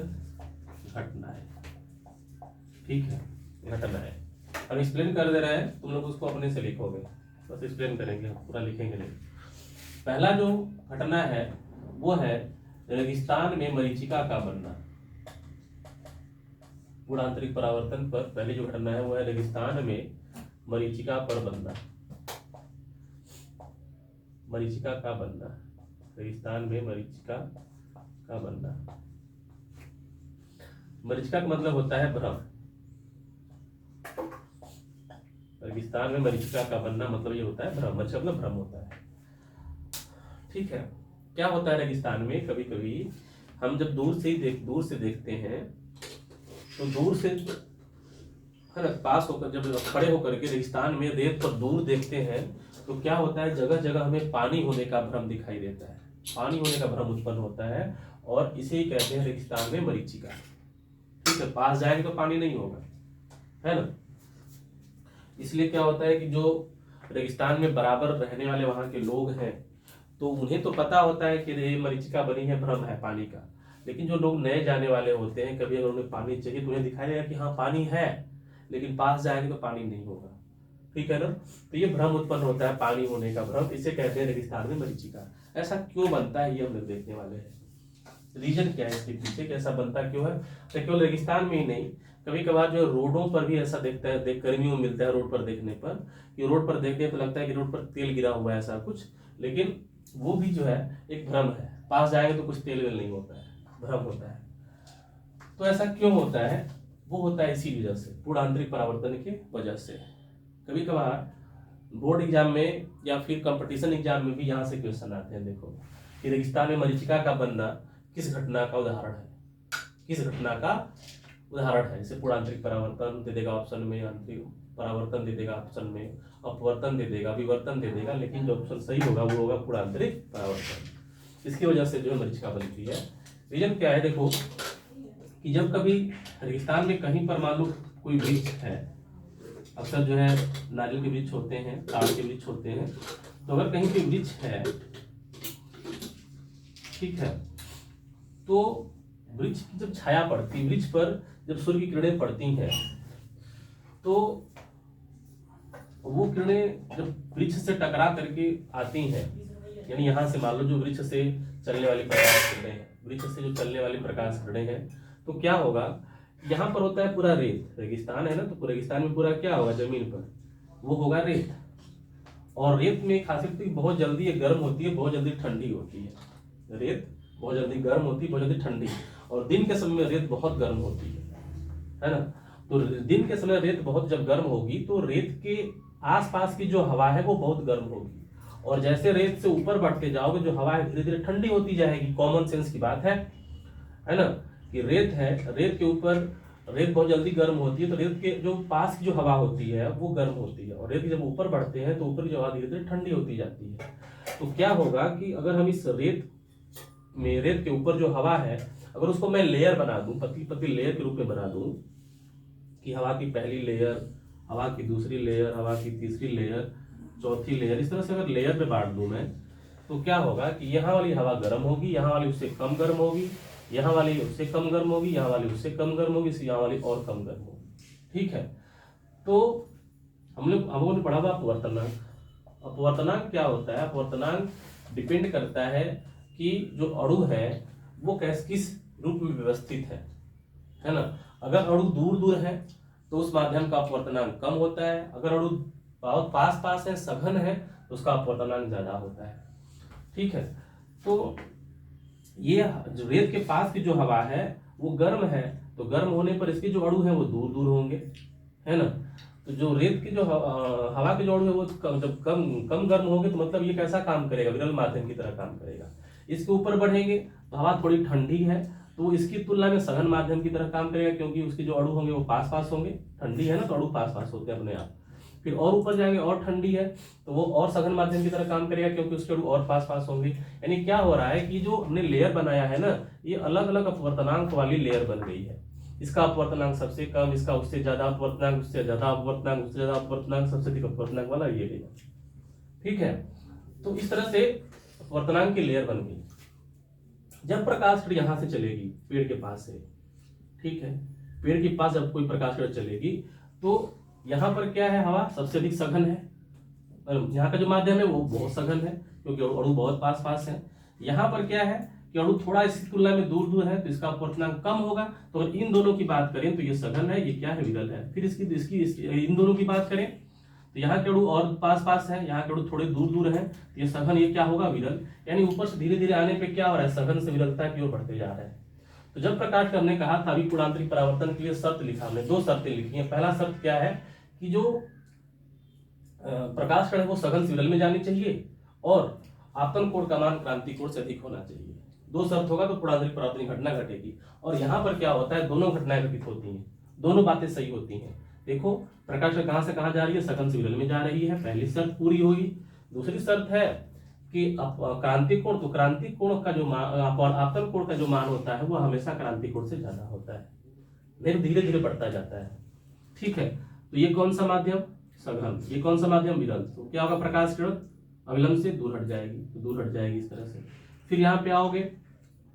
S1: घटनाएं। ठीक है, घटनाएं अब एक्सप्लेन कर दे रहे हैं, तुम लोग उसको अपने से लिखोगे, बस एक्सप्लेन करेंगे, पूरा लिखेंगे नहीं। पहला जो घटना है वो है रेगिस्तान में मरीचिका का बनना। पूर्णांतरिक परावर्तन पर पहली जो घटना है वो है रेगिस्तान में मरीचिका पर बनना। मरीचिका का बनना, रेगिस्तान में मरीचिका का बनना। मरीचिका का मतलब होता है भ्रम। रेगिस्तान में मरीचिका का बनना मतलब ये होता है भ्रम, मतलब भ्रम होता है। ठीक है, क्या होता है रेगिस्तान में, कभी कभी हम जब दूर से देखते हैं तो दूर से है ना, पास होकर जब खड़े होकर के रेगिस्तान में रेत पर दूर देखते हैं तो क्या होता है, जगह जगह हमें पानी होने का भ्रम दिखाई देता है, पानी होने का भ्रम उत्पन्न होता है, और इसे ही कहते हैं रेगिस्तान में मरीचिका। ठीक है, पास जाएंगे तो पानी नहीं होगा, है ना। इसलिए क्या होता है कि जो रेगिस्तान में बराबर रहने वाले वहां के लोग हैं तो उन्हें तो पता होता है कि ये मरीचिका बनी है, भ्रम है पानी का, लेकिन जो लोग नए जाने वाले होते हैं, कभी अगर उन्हें पानी चाहिए तो उन्हें दिखाई देगा कि हाँ पानी है, लेकिन पास जाएंगे तो पानी नहीं होगा, ठीक है ना। तो ये भ्रम उत्पन्न होता है, पानी होने का भ्रम, इसे कहते हैं रेगिस्तान में मरीचिका। ऐसा क्यों बनता है ये हम लोग देखने वाले हैं, रीजन क्या है इसके पीछे, कैसा बनता क्यों है। तो केवल रेगिस्तान में ही नहीं, कभी कभार जो रोडों पर भी ऐसा देखता है, गर्मियों में मिलता है रोड पर देखने पर, कि रोड पर देखने तो लगता है कि रोड पर तेल गिरा हुआ है ऐसा कुछ, लेकिन वो भी जो है एक भ्रम है, पास जाएंगे तो कुछ तेल वेल नहीं होता है, भ्रम होता है। तो ऐसा क्यों होता है, वो होता है इसी वजह से, पूर्ण आंतरिक परावर्तन की वजह से। कभी कभार बोर्ड एग्जाम में या फिर कंपटीशन एग्जाम में भी यहाँ से क्वेश्चन आते हैं, देखो कि रेगिस्तान में मरीचिका का बनना किस घटना का उदाहरण है, किस घटना का उदाहरण है। जैसे पूर्ण आंतरिक परावर्तन दे देगा ऑप्शन में, आंतरिक परावर्तन दे देगा ऑप्शन में, अपवर्तन दे देगा, विवर्तन दे देगा, लेकिन जो ऑप्शन सही होगा वो होगा पूर्ण आंतरिक परावर्तन। इसकी वजह से जो है मरीचिका बनती है। रीजन क्या है, देखो कि जब कभी रेगिस्तान में कहीं पर मान लो कोई वृक्ष है, अक्सर जो है नारियल के वृक्ष होते हैं, ताड़ के वृक्ष होते हैं, तो अगर कहीं पे वृक्ष है, ठीक है, तो वृक्ष की जब छाया पड़ती, वृक्ष पर जब सूर्य की किरणें पड़ती हैं, तो वो किरणें जब वृक्ष से टकरा करके आती हैं, यानी यहाँ से मान लो जो वृक्ष से चलने वाली प्रकाश किरणें हैं, वृक्ष से जो चलने वाली प्रकाश किरणें हैं, तो क्या होगा, यहाँ पर होता है पूरा रेत, रेगिस्तान है ना, तो रेगिस्तान में पूरा क्या होगा, जमीन पर वो होगा रेत, और रेत में खासियत है बहुत जल्दी ये गर्म होती है, बहुत जल्दी ठंडी होती है। रेत बहुत जल्दी गर्म होती है, बहुत जल्दी ठंडी, और दिन के समय में रेत बहुत गर्म होती है ना। तो दिन के समय रेत बहुत जब गर्म होगी तो रेत के आसपास की जो हवा है वो बहुत गर्म होगी, और जैसे रेत से ऊपर बढ़ते जाओगे जो हवा है धीरे धीरे ठंडी होती जाएगी। कॉमन सेंस की बात है ना, कि रेत है, रेत के ऊपर रेत बहुत जल्दी गर्म होती है, तो रेत के जो पास की जो हवा होती है वो गर्म होती है, और रेत जब ऊपर बढ़ते हैं तो ऊपर की जो हवा धीरे धीरे ठंडी होती जाती है। तो क्या होगा कि अगर हम इस रेत में, रेत के ऊपर जो हवा है, अगर उसको मैं लेयर बना दूं, पतली पतली लेयर के रूप में बना दूं, कि हवा की पहली लेयर, हवा की दूसरी लेयर, हवा की तीसरी लेयर, चौथी लेयर, इस तरह से अगर लेयर में बांट दूं मैं, तो क्या होगा कि यहाँ वाली हवा गर्म होगी, यहाँ वाली उससे कम गर्म होगी, यहाँ वाली उससे कम गर्म होगी, यहाँ वाली उससे कम गर्म होगी, यहाँ वाली और कम गर्म होगी, ठीक है। तो हम लोगों ने पढ़ा हुआ अपवर्तनांक। अपवर्तनांक क्या होता है, अपवर्तनांक डिपेंड करता है कि जो अणु है वो किस रूप में व्यवस्थित है ना। अगर अणु दूर दूर है तो उस माध्यम का अपवर्तनांक कम होता है, अगर अणु बहुत पास पास है, सघन है, तो उसका अपवर्तनांक ज्यादा होता है, ठीक है। तो ये जो रेत के पास की जो हवा है वो गर्म है, तो गर्म होने पर इसके जो अणु है वो दूर दूर होंगे, है ना। तो जो रेत की जो हवा के जो अणु है वो जब कम गर्म होंगे, तो मतलब ये कैसा काम करेगा, विरल माध्यम की तरह काम करेगा। इसके ऊपर बढ़ेंगे तो हवा थोड़ी ठंडी है, तो इसकी तुलना में सघन माध्यम की तरह काम करेगा, क्योंकि उसके जो अणु होंगे वो पास पास होंगे, ठंडी है ना तो अणु पास पास होते हैं अपने आप। फिर और ऊपर जाएंगे और ठंडी है तो वो और सघन माध्यम की तरह काम करेगा, क्योंकि उसके अणु और पास पास होंगे। यानी क्या हो रहा है कि जो हमने लेयर बनाया है ना, ये अलग अलग अपवर्तनांक वाली लेयर बन गई है। इसका अपवर्तनांक सबसे कम, इसका उससे ज्यादा अपवर्तनांक, उससे ज्यादा अपवर्तनांक, उससे ज्यादा अपवर्तनांक, सबसे अधिक अपवर्तनांक वाला ये है, ठीक है। तो इस तरह से अपवर्तनांक की लेयर बन गई। जब प्रकाश किरण यहाँ से चलेगी पेड़ के पास से, ठीक है, पेड़ के पास जब कोई प्रकाश किरण चलेगी तो यहाँ पर क्या है, हवा सबसे अधिक सघन है, यहाँ का जो माध्यम है वो बहुत सघन है क्योंकि अणु बहुत पास पास है। यहाँ पर क्या है कि अणु थोड़ा इसकी तुलना में दूर दूर है, तो इसका अपवर्तनांक कम होगा। तो अगर इन दोनों की बात करें तो ये सघन है, ये क्या है, विरल है। फिर इसकी इन दोनों की बात करें तो यहाँ के अणु और पास पास है, यहाँ के अणु थोड़े दूर दूर है, तो ये सघन, ये क्या होगा, विरल। यानी ऊपर से धीरे धीरे आने पे क्या हो रहा है, सघन से विरलता की ओर बढ़ते जा रहा है। तो जब प्रकाश का हमने कहा था अभी पूर्णांतरिक परावर्तन के लिए शर्त लिखा, हमने दो शर्तें लिखी हैं। पहला शर्त क्या है कि जो प्रकाश कण है वो सघन से विरल में जानी चाहिए, और आपतन कोण का मान क्रांति कोण से अधिक होना चाहिए। दो शर्त होगा तो पूर्णांतरिक परावर्तन घटना घटेगी। और यहाँ पर क्या होता है, दोनों घटनाएं घटित होती हैं, दोनों बातें सही होती हैं। देखो प्रकाश कहाँ से कहाँ जा रही है, सघन से विरल में जा रही है, पहली शर्त पूरी होगी। दूसरी शर्त है कि क्रांति कोण, तो क्रांति कोण का जो मान, आपतन कोण का जो मान होता है वो हमेशा क्रांति कोण से ज्यादा होता है, नहीं धीरे धीरे बढ़ता जाता है। ठीक है, तो ये कौन सा माध्यम, सघन, ये कौन सा माध्यम, विरल। तो क्या होगा, प्रकाश किरण अविलंब से दूर हट जाएगी, तो दूर हट जाएगी इस तरह से। फिर यहाँ पे आओगे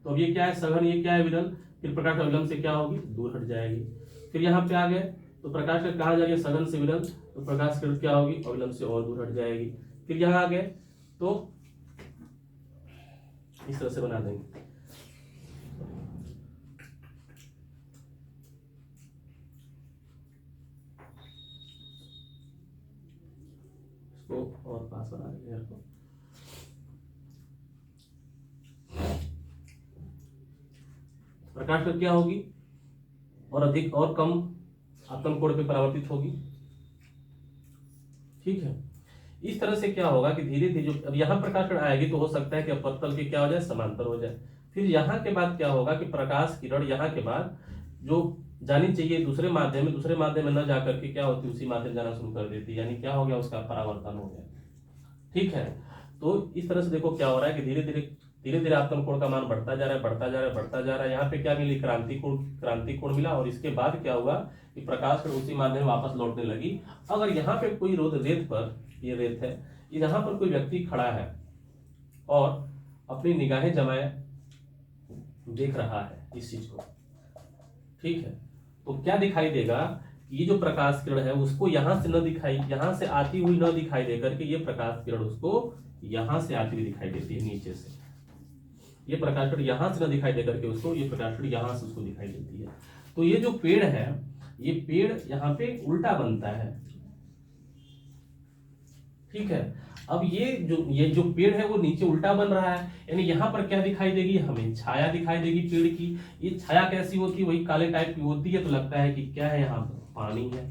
S1: तो अब ये क्या है, सघन, ये क्या है, विरल। फिर प्रकाश अविलंब से क्या होगी, दूर हट जाएगी। फिर यहाँ पे आ गए तो प्रकाश किरण कहाँ जा रही है, सघन से विरल, तो प्रकाश किरण क्या होगी, अविलंब से और दूर हट जाएगी। फिर यहाँ आ गए तो इस तरह से बना देंगे। इसको और पास बना देंगे को। प्रकाश किरण क्या होगी, और अधिक और कम आपतन कोण पे परावर्तित होगी। ठीक है, इस तरह से क्या होगा कि धीरे धीरे जो अब यहाँ प्रकाश किरण आएगी तो हो सकता है कि अपवर्तन के क्या हो जाए, समांतर हो जाए। फिर यहाँ के बाद क्या होगा कि प्रकाश किरण यहाँ के बाद जो जानी चाहिए दूसरे माध्यम में, दूसरे माध्यम में न जाकर के क्या होती है, उसी माध्यम जाना शुरू कर देती है, यानी क्या हो गया, उसका परावर्तन हो गया। ठीक है, तो इस तरह से देखो क्या हो रहा है कि धीरे धीरे आपतन कोण का मान बढ़ता जा रहा है, बढ़ता जा रहा है, बढ़ता जा रहा है। यहाँ पे क्या मिली, क्रांति कोण मिला, और इसके बाद क्या हुआ कि प्रकाश किरण उसी माध्यम में वापस लौटने लगी। अगर यहाँ पे कोई रेत पर, ये रेत है, यहाँ पर कोई व्यक्ति खड़ा है और अपनी निगाहें जमाए देख रहा है इस चीज को, ठीक है, तो क्या दिखाई देगा, ये जो प्रकाश किरण है उसको यहां से न दिखाई, यहां से आती हुई न दिखाई देकर के ये प्रकाश किरण उसको यहां से आती हुई दिखाई देती है, नीचे से। ये प्रकाश किरण यहां से न दिखाई देकर के उसको, ये प्रकाश किरण यहां से उसको दिखाई देती है। तो ये जो पेड़ है, ये पेड़ यहाँ पे उल्टा बनता है। ठीक है, अब ये जो पेड़ है वो नीचे उल्टा बन रहा है, यानी यहाँ पर क्या दिखाई देगी, हमें छाया दिखाई देगी पेड़ की। ये छाया कैसी होती है, वही काले टाइप की होती है, तो लगता है कि क्या है, यहाँ पर पानी है।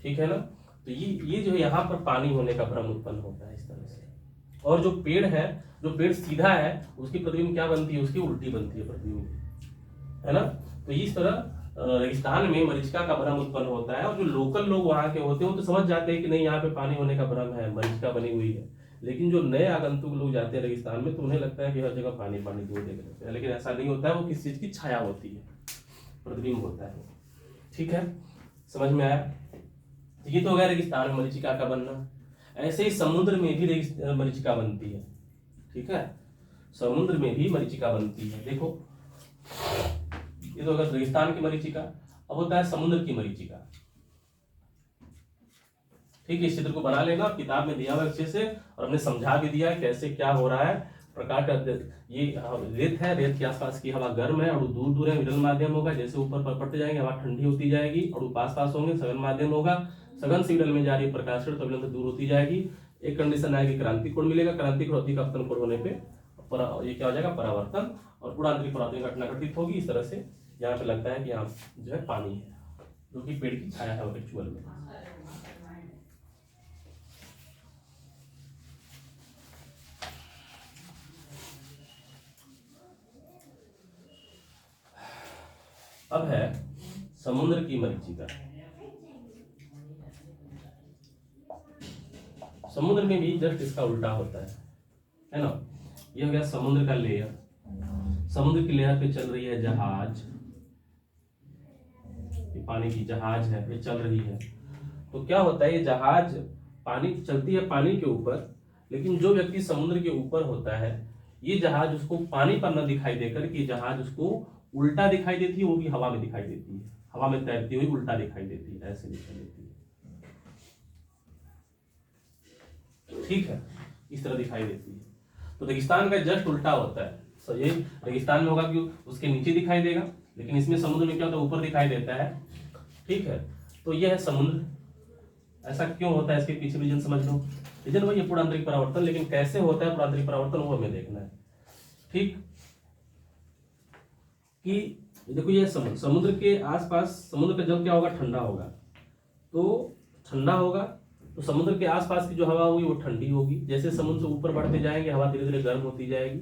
S1: ठीक है ना, तो ये जो है यहाँ पर पानी होने का भ्रम उत्पन्न होता है इस तरह से। और जो पेड़ है, जो पेड़ सीधा है, उसकी प्रतिबिंब क्या बनती है, उसकी उल्टी बनती है प्रतिबिंब, है ना। तो इस तरह रेगिस्तान में मरीचिका का भ्रम उत्पन्न होता है, और जो लोकल लोग वहां के होते हैं वो तो समझ जाते हैं कि नहीं यहाँ पे पानी होने का भ्रम है, मरीचिका बनी हुई है। लेकिन जो नए आगंतुक लोग जाते हैं रेगिस्तान में तो उन्हें लगता है कि हर जगह पानी पानी दूर देख लेते हैं, लेकिन ऐसा नहीं होता है, वो किस चीज की छाया होती है, प्रतिबिंब होता है। ठीक है, समझ में आया। ये तो हो गया रेगिस्तान में मरीचिका का बनना। ऐसे ही समुद्र में भी मरीचिका बनती है। ठीक है, समुद्र में भी मरीचिका बनती है। देखो ये तो अगर रेगिस्तान की मरीचिका, अब होता है समुद्र की मरीचिका। ठीक है, इस चित्र को बना लेना, किताब में दिया हुआ अच्छे से, और हमने समझा भी दिया है कैसे क्या हो रहा है। प्रकाश का ये रेत है, रेत के आसपास की हवा गर्म है और दूर दूर है, विरल माध्यम होगा। जैसे ऊपर बढ़ते जाएंगे हवा ठंडी होती जाएगी, और पास पास होंगे, सघन माध्यम होगा। सघन से विरल में जा रही है प्रकाश किरण, तो विरल से दूर होती जाएगी। एक कंडीशन आएगी, क्रांति कोण मिलेगा, क्रांति कोण अधिक अपतन कोण होने पे ये क्या हो जाएगा, परावर्तन, और पूरा आंतरिक परावर्तन घटना घटित होगी। इस तरह से यहाँ पे लगता है कि यहाँ जो है पानी है, जो कि पेड़ की छाया है एक्चुअल में। अब है समुद्र की मरीचिका। समुद्र में भी जस्ट इसका उल्टा होता है ना। यह हो गया समुद्र का लेयर, समुद्र की लेयर पे चल रही है जहाज, ये पानी की जहाज है, ये चल रही है। तो क्या होता है, ये जहाज पानी चलती है पानी के ऊपर, लेकिन जो व्यक्ति समुद्र के ऊपर होता है, ये जहाज उसको पानी पर न दिखाई देकर कि जहाज उसको उल्टा दिखाई देती है, वो भी हवा में दिखाई देती है, हवा में तैरती हुई उल्टा दिखाई देती है, ऐसे दिखाई देती है। ठीक है, इस तरह दिखाई देती है। तो रेगिस्तान का जस्ट उल्टा होता है। सो ये रेगिस्तान में होगा कि उसके नीचे दिखाई देगा, लेकिन इसमें समुद्र में क्या होता है, ऊपर दिखाई देता है। ठीक है, तो यह है समुद्र। ऐसा क्यों होता है, इसके पीछे रीजन समझ लो। रीजन वही है, पूर्णांतरिक परावर्तन, लेकिन कैसे होता है पूर्णांतरिक परावर्तन वो हमें देखना है। ठीक, कि देखो ये समुद्र के आसपास, समुद्र का जल क्या होगा, ठंडा होगा। तो ठंडा होगा तो समुद्र के आसपास की जो हवा होगी वो ठंडी होगी। जैसे समुद्र से ऊपर बढ़ते जाएंगे हवा धीरे धीरे गर्म होती जाएगी,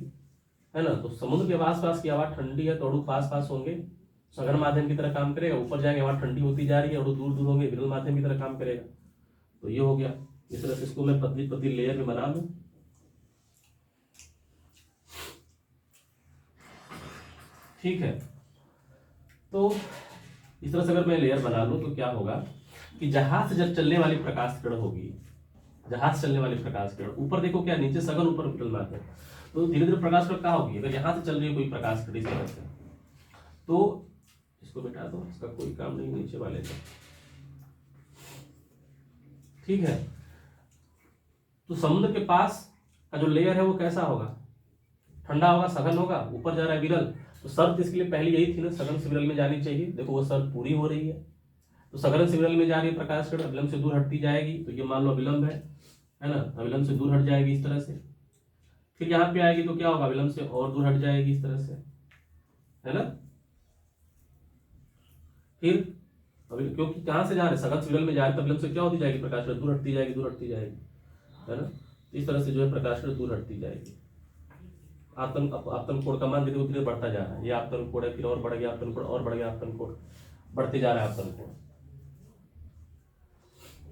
S1: है ना। तो समुद्र के आसपास की हवा ठंडी है तो अणु पास पास होंगे, सघन माध्यम की तरह काम करेगा। ऊपर जाएंगे हवा ठंडी होती जा रही है, अणु दूर दूर होंगे, विरल माध्यम की तरह काम करेगा। तो ये हो गया। इस तरह से इसको मैं पतली पतली लेयर में बना दूं। ठीक है, तो इस तरह से अगर मैं लेयर बना लूं तो क्या होगा कि जहाज से जब चलने वाली प्रकाश किरण होगी, जहाज से चलने वाली प्रकाश किरण, ऊपर देखो क्या नीचे सघन, ऊपर विरल माध्यम, तो धीरे धीरे प्रकाश किरण क्या होगी, अगर यहाँ से चल रही है कोई प्रकाश किरण इस तरह से, तो इसको मिटा दो, इसका कोई काम नहीं नीचे वाले का, ठीक है। तो समुद्र के पास का जो लेयर है वो कैसा होगा, ठंडा होगा, सघन होगा, ऊपर जा रहा है विरल, तो शर्त इसके लिए पहली यही थी ना, सघन से विरल में जानी चाहिए। देखो वो शर्त पूरी हो रही है, तो सघन से विरल में जा रही है प्रकाश किरण, अविलंब से दूर हटती जाएगी, तो ये मान लो अविलंब है ना, अविलंब से दूर हट जाएगी इस तरह से। फिर यहाँ पे आएगी तो क्या होगा, अविलंब से और दूर हट जाएगी इस तरह से, है ना। फिर अभी क्योंकि कहाँ से जा रहे हैं, सघन से विरल में जा रहे हैं, तो अविलंब से क्या होती जाएगी प्रकाश किरण, दूर हटती जाएगी, दूर हटती जाएगी, है ना। इस तरह से जो है प्रकाश किरण दूर हटती जाएगी। आपतन कोण का मान धीरे धीरे बढ़ता जा रहा है, ये आपतन कोण है, फिर और बढ़ गया आपतन कोण, और बढ़ गया आपतन कोण, बढ़ते जा रहा है आपतन कोण,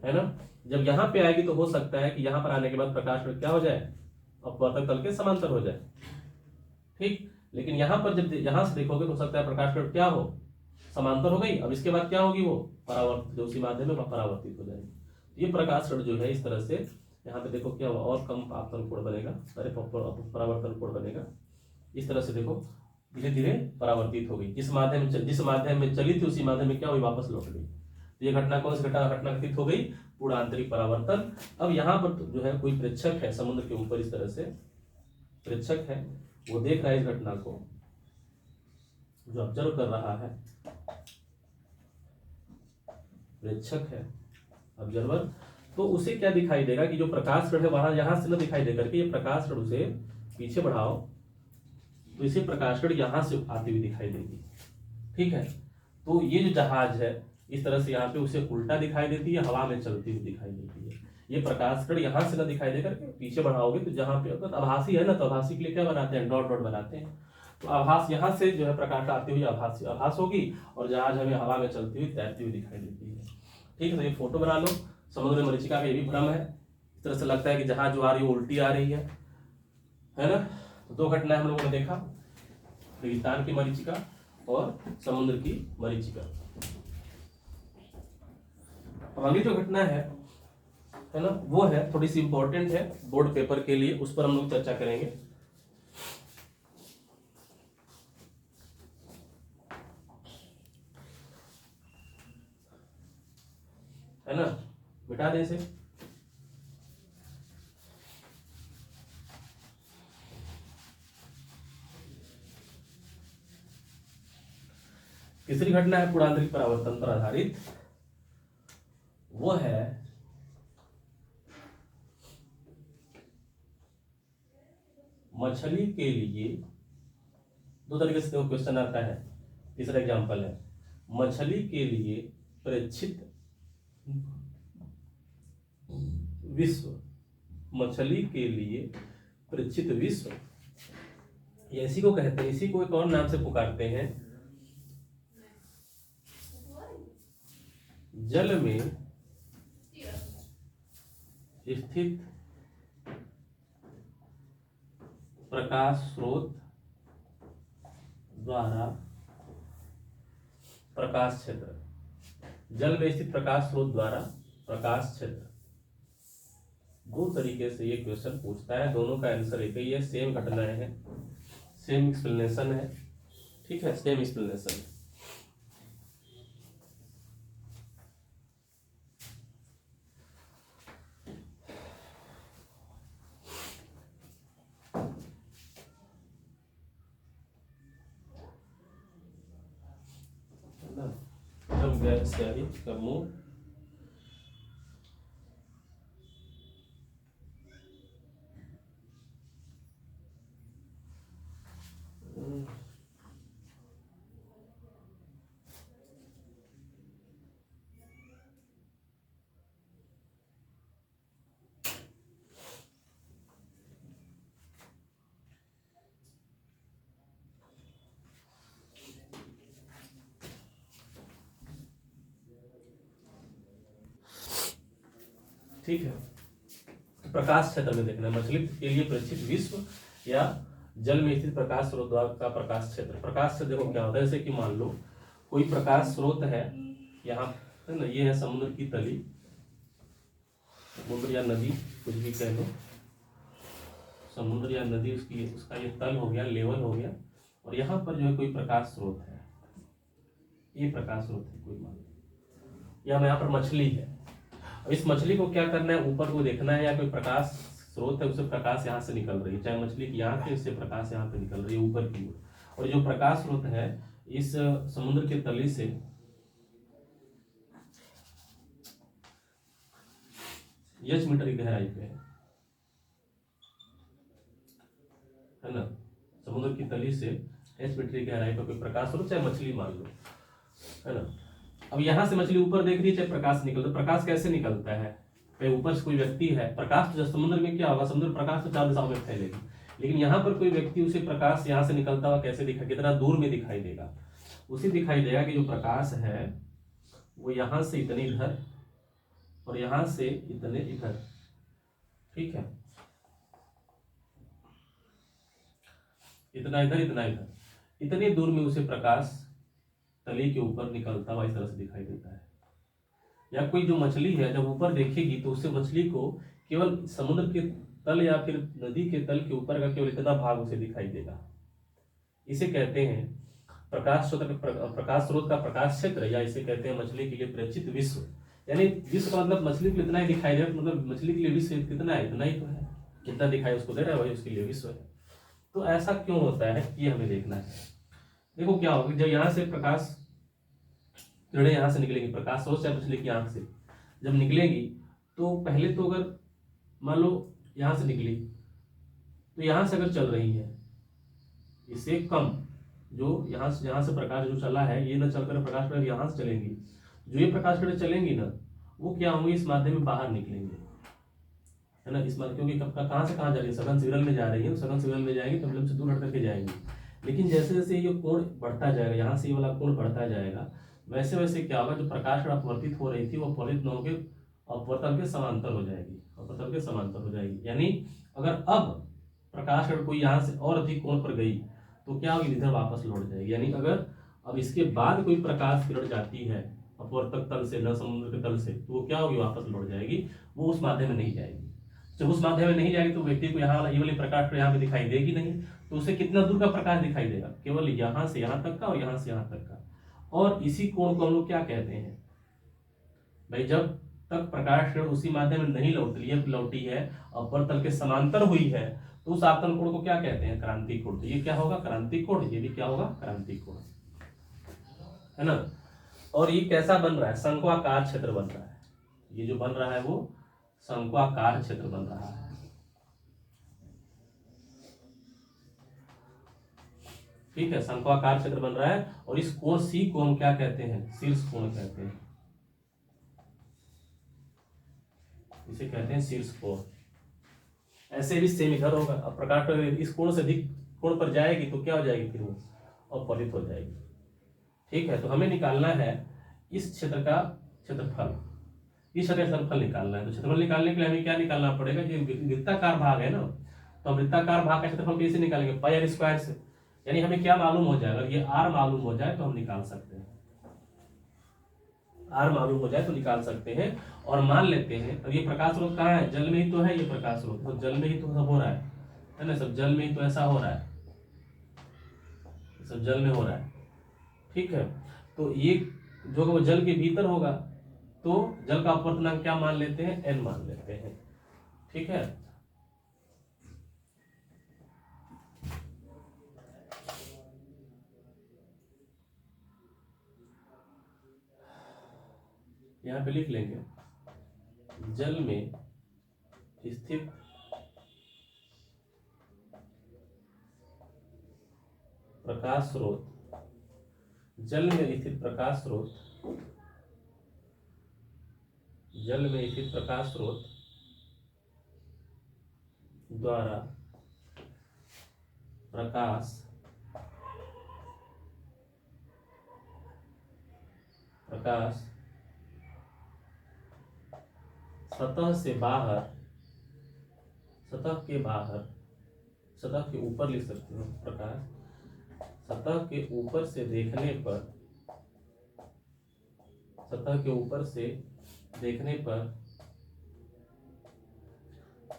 S1: है ना। जब यहाँ पे आएगी तो हो सकता है कि यहाँ पर आने के बाद प्रकाश किरण क्या हो जाए, अपवर्तक तल के समांतर हो जाए, ठीक। लेकिन यहाँ पर जब यहाँ से देखोगे तो हो सकता है प्रकाश किरण क्या हो, समांतर हो गई, अब इसके बाद क्या होगी, वो परावर्तित, जो उसी माध्यम में परावर्तित हो जाएगी। ये प्रकाश किरण जो है इस तरह से, यहाँ पे देखो क्या हुआ, और कम आपतन कोण बनेगा, अरे परावर्तन कोण बनेगा, इस तरह से देखो धीरे धीरे परावर्तित हो गई, जिस माध्यम में चली थी उसी माध्यम में क्या हुई, वापस लौट गई। तो ये घटना कौन सी घटना घटित हो गई, पूर्ण आंतरिक परावर्तन। अब यहाँ पर जो है कोई प्रेक्षक है समुद्र के ऊपर, इस तरह से प्रेक्षक है, वो देख रहा है इस घटना को, जो ऑब्जर्व कर रहा है, प्रेक्षक है ऑब्जर्वर, तो उसे क्या दिखाई देगा कि जो प्रकाश किरण है वहां यहां से न दिखाई दे करके ये प्रकाश किरण, उसे पीछे बढ़ाओ तो इसे प्रकाश किरण यहां से आती हुई दिखाई देगी, ठीक है। तो ये जो जहाज है इस तरह से यहाँ पे उसे उल्टा दिखाई देती है, हवा में चलती हुई दिखाई देती है। ये प्रकाश किरण यहाँ से न दिखाई दे करके पीछे बढ़ाओगे तो जहाँ पे अगर आभासी है ना, तो आभासी के लिए क्या बनाते हैं, डॉट डॉट बनाते हैं। तो आभास यहाँ से जो है प्रकाश आती हुई आभास होगी, और जहाज हमें हवा में चलती हुई तैरती हुई दिखाई देती है, ठीक है। तो ये फोटो बना लो, समुद्र में मरीचिका का ये भी भ्रम है, इस तरह से लगता है कि जहाज जो आ रही है उल्टी आ रही है ना। तो दो घटनाएं हम लोगों ने देखा, रेगिस्तान की मरीचिका और समुद्र की मरीचिका। अब अगली जो घटना है ना, वो है थोड़ी सी इंपॉर्टेंट है बोर्ड पेपर के लिए, उस पर हम लोग चर्चा करेंगे। है ना, मिटा दे इसे। तीसरी घटना है पूर्णांतरिक परावर्तन पर आधारित, वो है मछली के लिए, दो तरीके से क्वेश्चन आता है। तीसरा एग्जांपल है मछली के लिए प्रेक्षित विश्व, मछली के लिए प्रेक्षित विश्व, इसी को कहते हैं, इसी को एक और नाम से पुकारते हैं जल में स्थित प्रकाश स्रोत द्वारा प्रकाश क्षेत्र, जल में स्थित प्रकाश स्रोत द्वारा प्रकाश क्षेत्र। दो तरीके से ये क्वेश्चन पूछता है, दोनों का आंसर एक ही है, सेम घटनाएं हैं, सेम एक्सप्लेनेशन है, ठीक है, सेम एक्सप्लेनेशन। स्याही का मुंह, ठीक है। प्रकाश क्षेत्र में देखना है, मछली के लिए प्रेक्षित विश्व या जल में स्थित प्रकाश स्रोत का प्रकाश क्षेत्र। प्रकाश से देखो क्या होता है, जैसे कि मान लो कोई प्रकाश स्रोत है यहाँ है ना, ये है समुद्र की तली, समुद्र या नदी कुछ भी कह लो, समुद्र या नदी उसका ये तल हो गया, लेवल हो गया, और यहाँ पर जो है कोई प्रकाश स्रोत है, ये प्रकाश स्रोत है कोई, मान लो या यहाँ पर मछली है। अब इस मछली को क्या करना है, ऊपर को देखना है, या कोई प्रकाश स्रोत है, उससे प्रकाश यहाँ से निकल रही है, चाहे मछली की आंख है, इससे प्रकाश यहाँ पे निकल रही है ऊपर की ओर, और जो प्रकाश स्रोत है इस समुद्र के तली से h मीटर की गहराई पे है ना, समुद्र की तली से h मीटर की गहराई पर कोई प्रकाश स्रोत, चाहे मछली मान लो, है ना। अब यहाँ से मछली ऊपर देख रही है, चाहे प्रकाश निकलता, प्रकाश कैसे निकलता है, भाई ऊपर से कोई व्यक्ति है, प्रकाश तो समुद्र में क्या होगा, समुद्र प्रकाश तो चारों दिशाओं में फैलेगी, लेकिन यहाँ पर कोई व्यक्ति, उसे प्रकाश यहाँ से निकलता हुआ कैसे दिखा, कितना दूर में दिखाई देगा, उसे दिखाई देगा कि जो प्रकाश है वो यहाँ से इतने इधर और यहाँ से इतने इधर, ठीक है, इतना इधर इतना इधर, इतनी दूर में उसे प्रकाश तली के ऊपर निकलता हुआ इस तरह से दिखाई देता है। या कोई जो मछली है जब ऊपर देखेगी तो उससे मछली को केवल समुद्र के तल या फिर नदी के तल के ऊपर का केवल इतना भाग उसे दिखाई देगा। इसे कहते हैं प्रकाश स्रोत का प्रकाश क्षेत्र, या इसे कहते हैं मछली के लिए परिचित विश्व। यानी विश्व का मतलब मछली को इतना ही दिखाई दे, मतलब मछली के लिए विश्व कितना है, इतना ही तो है, कितना दिखाई उसको दे रहा है वही उसके लिए विश्व है। तो ऐसा क्यों होता है ये हमें देखना है। देखो क्या होगा, जब यहाँ से प्रकाश किरणें यहाँ से निकलेंगी, प्रकाश स्रोत से मछली की आंख से जब निकलेगी, तो पहले तो अगर मान लो यहाँ से निकली, तो यहाँ से अगर चल रही है इससे कम, जो यहाँ से प्रकाश जो चला है, ये ना चलकर प्रकाश किरण यहाँ से चलेंगी, जो ये प्रकाश किरण चलेंगी ना, वो क्या होंगी, इस माध्यम में बाहर निकलेंगे, है ना, इस माध्यम, क्योंकि कहाँ से कहाँ जा रही है, सघन से विरल में जा रही है, सघन से विरल में जाएंगे तो विलंब से दूर हट करके जाएंगे। लेकिन जैसे जैसे ये कोण बढ़ता जाएगा, यहाँ से ये वाला कोण बढ़ता जाएगा, वैसे वैसे क्या होगा, जो प्रकाश किरण अपवर्तित हो रही थी वो अपवर्तित न होकर अपवर्तन के समांतर हो जाएगी, अपवर्तन के समांतर हो जाएगी। यानी अगर अब प्रकाश किरण कोई यहाँ से और अधिक कोण पर गई तो क्या होगी, इधर वापस लौट जाएगी। यानी अगर अब इसके बाद कोई प्रकाश किरण जाती है अपवर्तक तल से, न समुद्र के तल से, तो वो क्या होगी, वापस लौट जाएगी, वो उस माध्यम में नहीं जाएगी। जब उस माध्यम में नहीं जाएगी तो व्यक्ति को यहाँ वाला ये वाली प्रकाश यहाँ पे दिखाई देगी नहीं, तो उसे कितना दूर का प्रकाश दिखाई देगा, केवल यहाँ से यहाँ तक का और यहाँ से यहाँ तक का। और इसी कोण को हम लोग क्या कहते हैं भाई, जब तक प्रकाश किरण उसी माध्यम में नहीं लौटी है, अपर तल के समांतर हुई है, तो उस आपतन कोण को क्या कहते हैं, क्रांति कोण। तो ये क्या होगा, क्रांति कोण, ये भी क्या होगा, क्रांति कोण, है ना। और ये कैसा बन रहा है, शंक्वाकार क्षेत्र बन रहा है, ये जो बन रहा है वो शंक्वाकार क्षेत्र बन रहा है, ठीक है, शंक्वाकार क्षेत्र बन रहा है। और इस कोण सी को हम क्या कहते हैं, शीर्ष कोण कहते हैं, इसे कहते हैं शीर्ष कोण। ऐसे भी सेम इधर होगा, अब प्रकाश इस कोण से अधिक कोण पर जाएगी तो क्या हो जाएगी, फिर वो अपवर्तित हो जाएगी, ठीक है। तो हमें निकालना है इस क्षेत्र का क्षेत्रफल, इस क्षेत्र का क्षेत्रफल निकालना है। तो क्षेत्रफल निकालने के लिए हमें क्या निकालना पड़ेगा, जो वृत्ताकार भाग है ना, तो हम वृत्ताकार भाग का क्षेत्रफल कैसे निकालेंगे, पाई आर स्क्वायर से। यानी हमें क्या मालूम हो जाएगा, ये आर मालूम हो जाए तो हम निकाल सकते हैं, आर मालूम हो जाए तो निकाल सकते हैं। और मान लेते हैं, अब ये प्रकाश स्रोत कहाँ है, जल में ही तो है, ये प्रकाश स्रोत तो जल में ही तो सब हो रहा है ना, सब जल में ही तो ऐसा हो रहा है, सब जल में हो रहा है, ठीक है। तो ये जो वो जल के भीतर होगा, तो जल का अपवर्तनांक क्या मान लेते हैं, n मान लेते हैं, ठीक है। यहां पे लिख लेंगे, जल में स्थित प्रकाश स्रोत, जल में स्थित प्रकाश स्रोत, जल में स्थित प्रकाश स्रोत द्वारा प्रकाश सतह से बाहर, सतह के बाहर, सतह के ऊपर लिख सकते हो, प्रकाश सतह के ऊपर से देखने पर सतह के ऊपर से देखने पर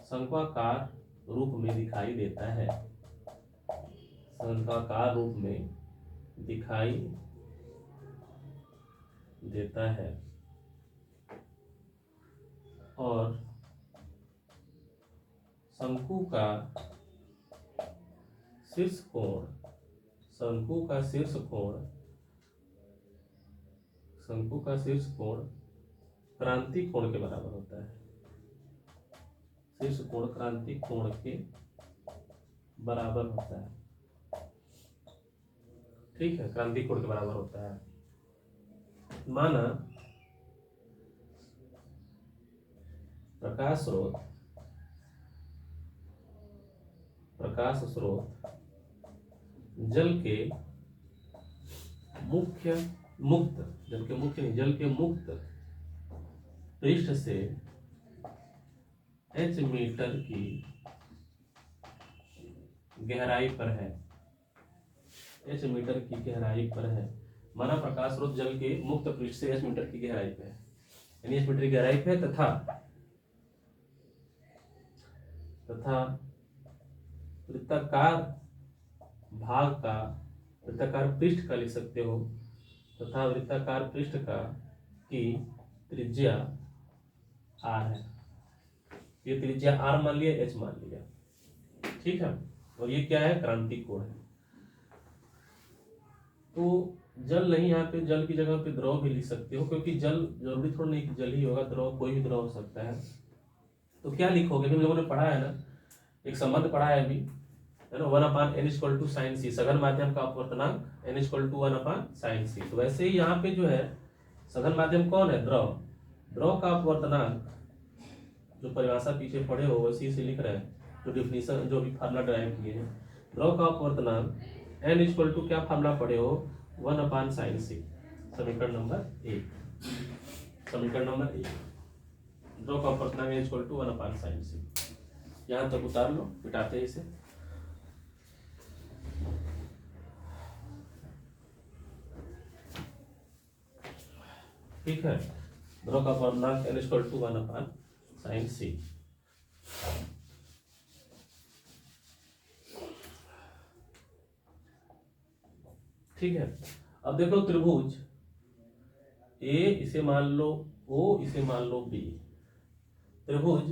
S1: शंक्वाकार रूप में दिखाई देता है, शंक्वाकार रूप में दिखाई देता है और शंकु का शीर्ष कोण क्रांति कोण के बराबर होता है, शीर्ष कोण क्रांति कोण के बराबर होता है। ठीक है, क्रांति कोण के बराबर होता है। माना प्रकाश स्रोत जल के मुक्त पृष्ठ से h मीटर की गहराई पर है, h मीटर की गहराई पर है। माना प्रकाश स्रोत जल के मुक्त पृष्ठ से h मीटर की गहराई पे है, यानी h मीटर की गहराई पे है तथा वृत्ताकार भाग का, वृत्ताकार पृष्ठ का लिख सकते हो, तथा वृत्ताकार पृष्ठ का की त्रिज्या r है। ये त्रिज्या r मान लिया, h मान लिया। ठीक है, और ये क्या है, क्रांति कोण है। तो जल नहीं, यहाँ पे जल की जगह पे द्रव भी लिख सकते हो, क्योंकि जल जरूरी थोड़ा नहीं कि जल ही होगा, द्रव कोई भी द्रव हो सकता है। तो क्या लिखोगे, हम लोगों ने पढ़ा है ना, एक संबंध पढ़ा है अभी, है ना, 1/n/sin c, सघन माध्यम का अपवर्तनांक n=1/sin c। तो वैसे ही यहाँ पे जो है सघन माध्यम कौन है, द्रव का अपवर्तनांक, जो परिभाषा पीछे पढ़े हो वैसे से लिख रहे हैं, जो डिफिनीशन जो भी फार्मूला ड्राइव किए हैं। द्रव का अपवर्तनांक n क्या फार्मूला पढ़े हो, 1/sin c। समीकरण नंबर 1, द्रव का अपवर्तनांक n=1/sin c। यहाँ तक उतार लो, मिटाते हैं इसे। ठीक है, द्रव का अपवर्तनांक n=1/sin c। ठीक है, अब देखो त्रिभुज ए, इसे मान लो O, इसे मान लो B। त्रिभुज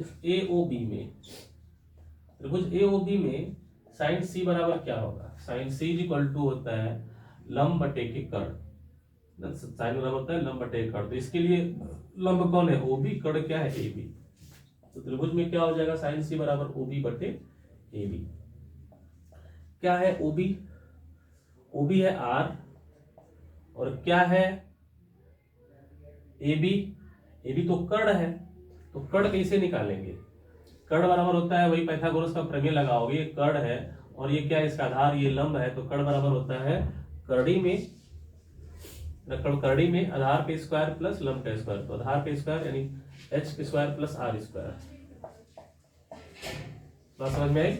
S1: AOB में साइन C बराबर क्या होगा, साइन C होता है लंब बटे के कर्ण, साइन बराबर होता है लंब बटे के कर्ण। तो इसके लिए लंब कौन है, OB, कर्ण क्या है, AB। तो त्रिभुज में क्या हो जाएगा, साइन C बराबर OB बटे AB। क्या है OB है R, और क्या है AB तो कर्ण है। तो कर्ण कैसे निकालेंगे, कर्ण बराबर होता है वही पाइथागोरस का प्रमेय लगाओगे, ये कर्ण है और ये क्या है, इसका आधार ये लंब है। तो कर्ण बराबर होता है करड़ी में आधार के स्क्वायर प्लस लंब का स्क्वायर। तो आधार के स्क्वायर यानी h के स्क्वायर प्लस r स्क्वायर। बात समझ में आई।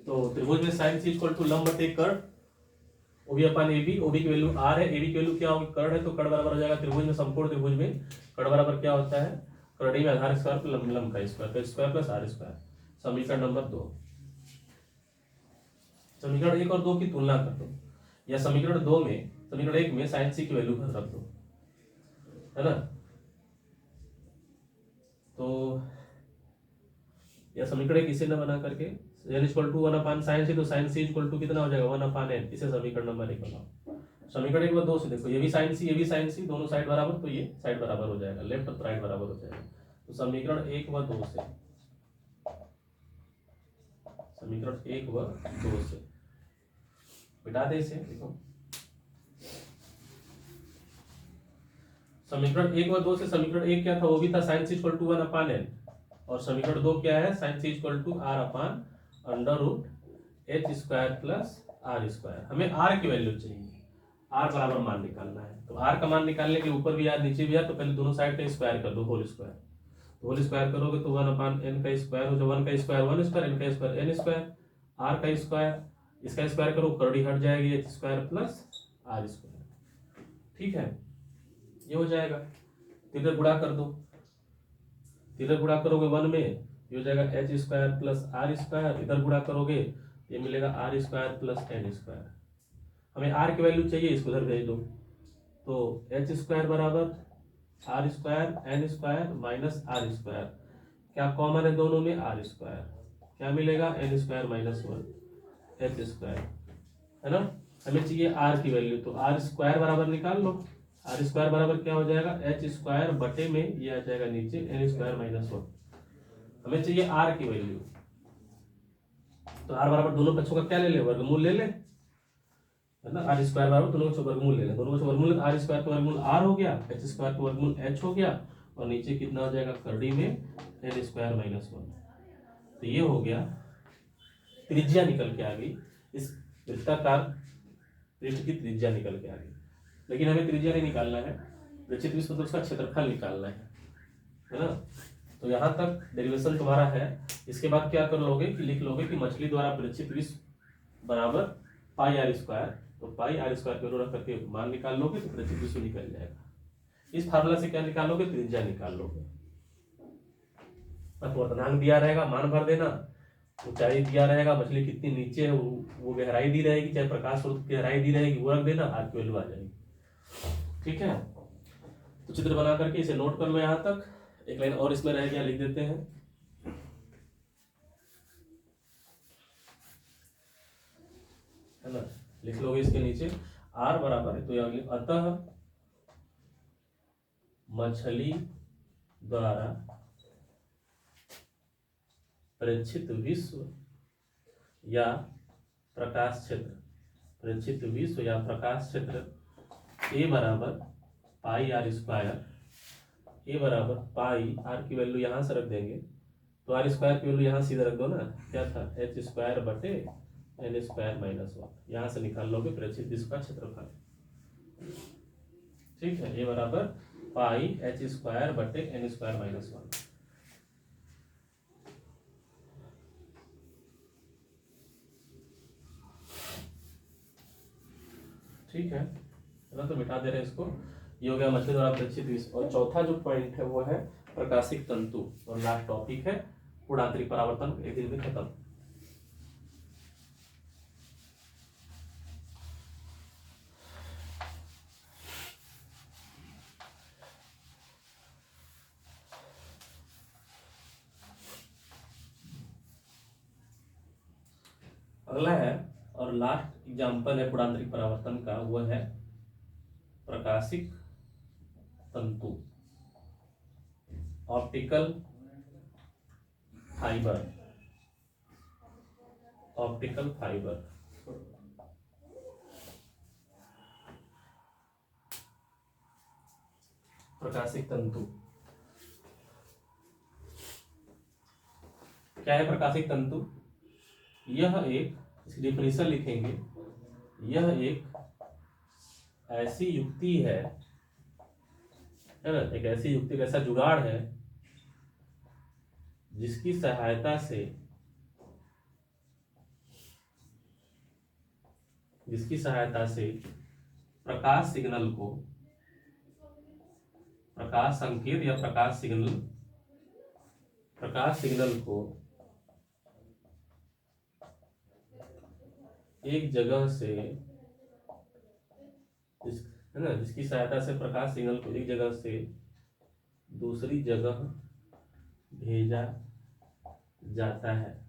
S1: तो त्रिभुज में साइन C लंब बटे कर्ण, OB अपन AB, OB की वैल्यू r है, AB की वैल्यू क्या होगी, कर्ण है। तो कर्ण बराबर हो जाएगा त्रिभुज में, संपूर्ण त्रिभुज में कर्ण बराबर क्या होता है, करड़ी में आधार स्क्वायर प्लस लंब का स्क्वायर, तो स्क्वायर प्लस r स्क्वायर। समीकरण नंबर 2, समीकरण 1 और 2 की तुलना कर दो, या समीकरण 2 में, समीकरण 1 में साइन C की वैल्यू रख दो, है ना। तो या समीकरण 1 इसे न बना करके n=1/sin C, तो sin C कितना हो जाएगा, 1/n। इसे समीकरण नंबर 1 बनाओ। समीकरण 1 व 2 से देखो, ये भी sin C, दोनों साइड बराबर, तो ये साइड बराबर हो जाएगा, लेफ्ट और राइट बराबर हो जाएगा। तो समीकरण 1 व 2 से, मिटा दे इसे। देखो समीकरण 1 व 2 से, समीकरण 1 क्या था, वो भी था sin C 1/n, और समीकरण 2 क्या है, sin C r/√h² plus r square. हमें r की वैल्यू चाहिए, r बराबर मान निकालना है। तो r का मान निकालने के ऊपर भी r नीचे भी r, तो पहले दोनों साइड का स्क्वायर कर दो, होल स्क्वायर। तो होल स्क्वायर करोगे तो 1/n का स्क्वायर हो जाएगा, 1 का स्क्वायर 1 स्क्वायर, n का स्क्वायर n स्क्वायर, r का स्क्वायर, इसका स्क्वायर करो करड़ी हट जाएगी, h² प्लस r स्क्वायर। ठीक है, ये हो जाएगा। तो इधर गुणा कर दो, इधर गुणा करोगे 1 में, ये हो जाएगा H square plus R square, इधर गुणा करोगे ये मिलेगा R square plus N square. हमें आर की वैल्यू चाहिए, इसको उधर भेज दो। तो एच स्क्वायर बराबर R square N square minus R square, क्या कॉमन है दोनों में, आर स्क्वायर, क्या मिलेगा N square minus 1 H square, है ना। हमें चाहिए आर की वैल्यू, तो आर स्क्वायर बराबर निकाल लो। आर स्क्वायर बराबर क्या हो जाएगा, एच स्क्वायर बटे में ये आ जाएगा नीचे एन स्क्वायर माइनस 1। हमें चाहिए आर की वैल्यू, तो आर बराबर दोनों पक्षों का क्या ले ले, वर्गमूल ले ले, है ना। आर स्क्वायर बराबर दोनों पक्षों वर्गमूल ले ले, दोनों पक्षों वर्गमूल, आर स्क्वायर का वर्गमूल आर हो गया, एच स्क्वायर का वर्गमूल एच हो गया, और नीचे कितना हो जाएगा करड़ी में एन स्क्वायर माइनस 1। तो ये हो गया, त्रिज्या निकल के आ गई, इस वृत्ताकार पृष्ठ की त्रिज्या निकल के आ गई। लेकिन हमें त्रिज्या नहीं निकालना है, वृत्तीय पृष्ठ मतलब उसका क्षेत्रफल निकालना है ना। तो यहाँ तक डेरिवेशन तुम्हारा है। इसके बाद क्या कर लोगे कि लिख लोगे कि मछली द्वारा परीक्षित विष बराबर पाई आर स्क्वायर, तो पाई आर स्क्वायर की रख करके मान निकाल लोगे तो परीक्षित विष निकल जाएगा। इस फार्मूला से क्या निकालोगे, त्रिज्या निकाल लोगे। अपवर्तनांक दिया रहेगा, मान भर देना, ऊंचाई दिया रहेगा, मछली कितनी नीचे है वो गहराई दी रहेगी, चाहे प्रकाश स्रोत की गहराई दी रहेगी, वो रख देना, आर की वैल्यू आ जाएगी। ठीक है, तो चित्र बना करके इसे नोट कर लो। यहाँ तक एक लाइन और इसमें रह गया, लिख देते हैं। है ना, लिख लोगे इसके नीचे आर बराबर है, तो यहाँ अतः मछली द्वारा प्रेक्षित विश्व या प्रकाश क्षेत्र, प्रेक्षित विश्व या प्रकाश क्षेत्र ए बराबर पाई आर स्क्वायर, ए बराबर पाई, आर की वैल्यू यहाँ से रख देंगे, तो आर स्क्वायर की वैल्यू यहाँ सीधे रख दो ना, क्या था एच स्क्वायर बटे एन स्क्वायर माइनस 1, यहाँ से निकाल लोगे प्रेक्षित विश्व का क्षेत्रफल। ठीक है, ए बराबर पाई एच स्क्वायर बटे एन स्क्वायर माइनस 1। ठीक है ना, तो मिटा दे रहे हैं इसको। ये हो गया मछली द्वारा प्रेक्षित विश्व। और चौथा जो पॉइंट है वो है प्रकाशिक तंतु, और लास्ट टॉपिक है पूर्णांतरिक परावर्तन, एक दिन में खत्म। अगला है और लास्ट एग्जाम्पल है पूर्णांतरिक परावर्तन का, वो है प्रकाशिक तंतु, ऑप्टिकल फाइबर, ऑप्टिकल फाइबर। प्रकाशिक तंतु क्या है, प्रकाशिक तंतु यह एक, इसकी डिफिनेशन लिखेंगे, यह एक ऐसी युक्ति है ना, एक ऐसी युक्ति, एक ऐसा जुगाड़ है जिसकी सहायता से, प्रकाश सिग्नल को, प्रकाश संकेत या प्रकाश सिग्नल को एक जगह से, है ना, जिसकी सहायता से प्रकाश सिग्नल को एक जगह से दूसरी जगह भेजा जाता है।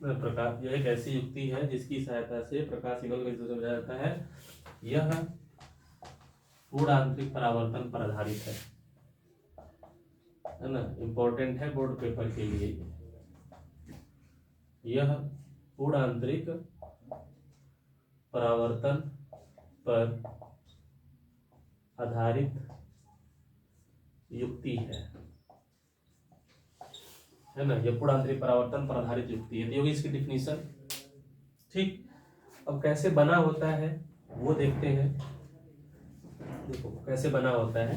S1: प्रकाश, यह एक ऐसी युक्ति है जिसकी सहायता से प्रकाश सिग्नल को एक दूसरे में भेजा जाता है। यह पूर्णांतरिक परावर्तन पर आधारित है ना, इंपॉर्टेंट है बोर्ड पेपर के लिए। यह पूर्णांतरिक परावर्तन पर आधारित युक्ति है ना, यह पूर्णांतरिक परावर्तन पर आधारित युक्ति है। होगी इसकी डिफिनीशन। ठीक, अब कैसे बना होता है वो देखते हैं। देखो कैसे बना होता है।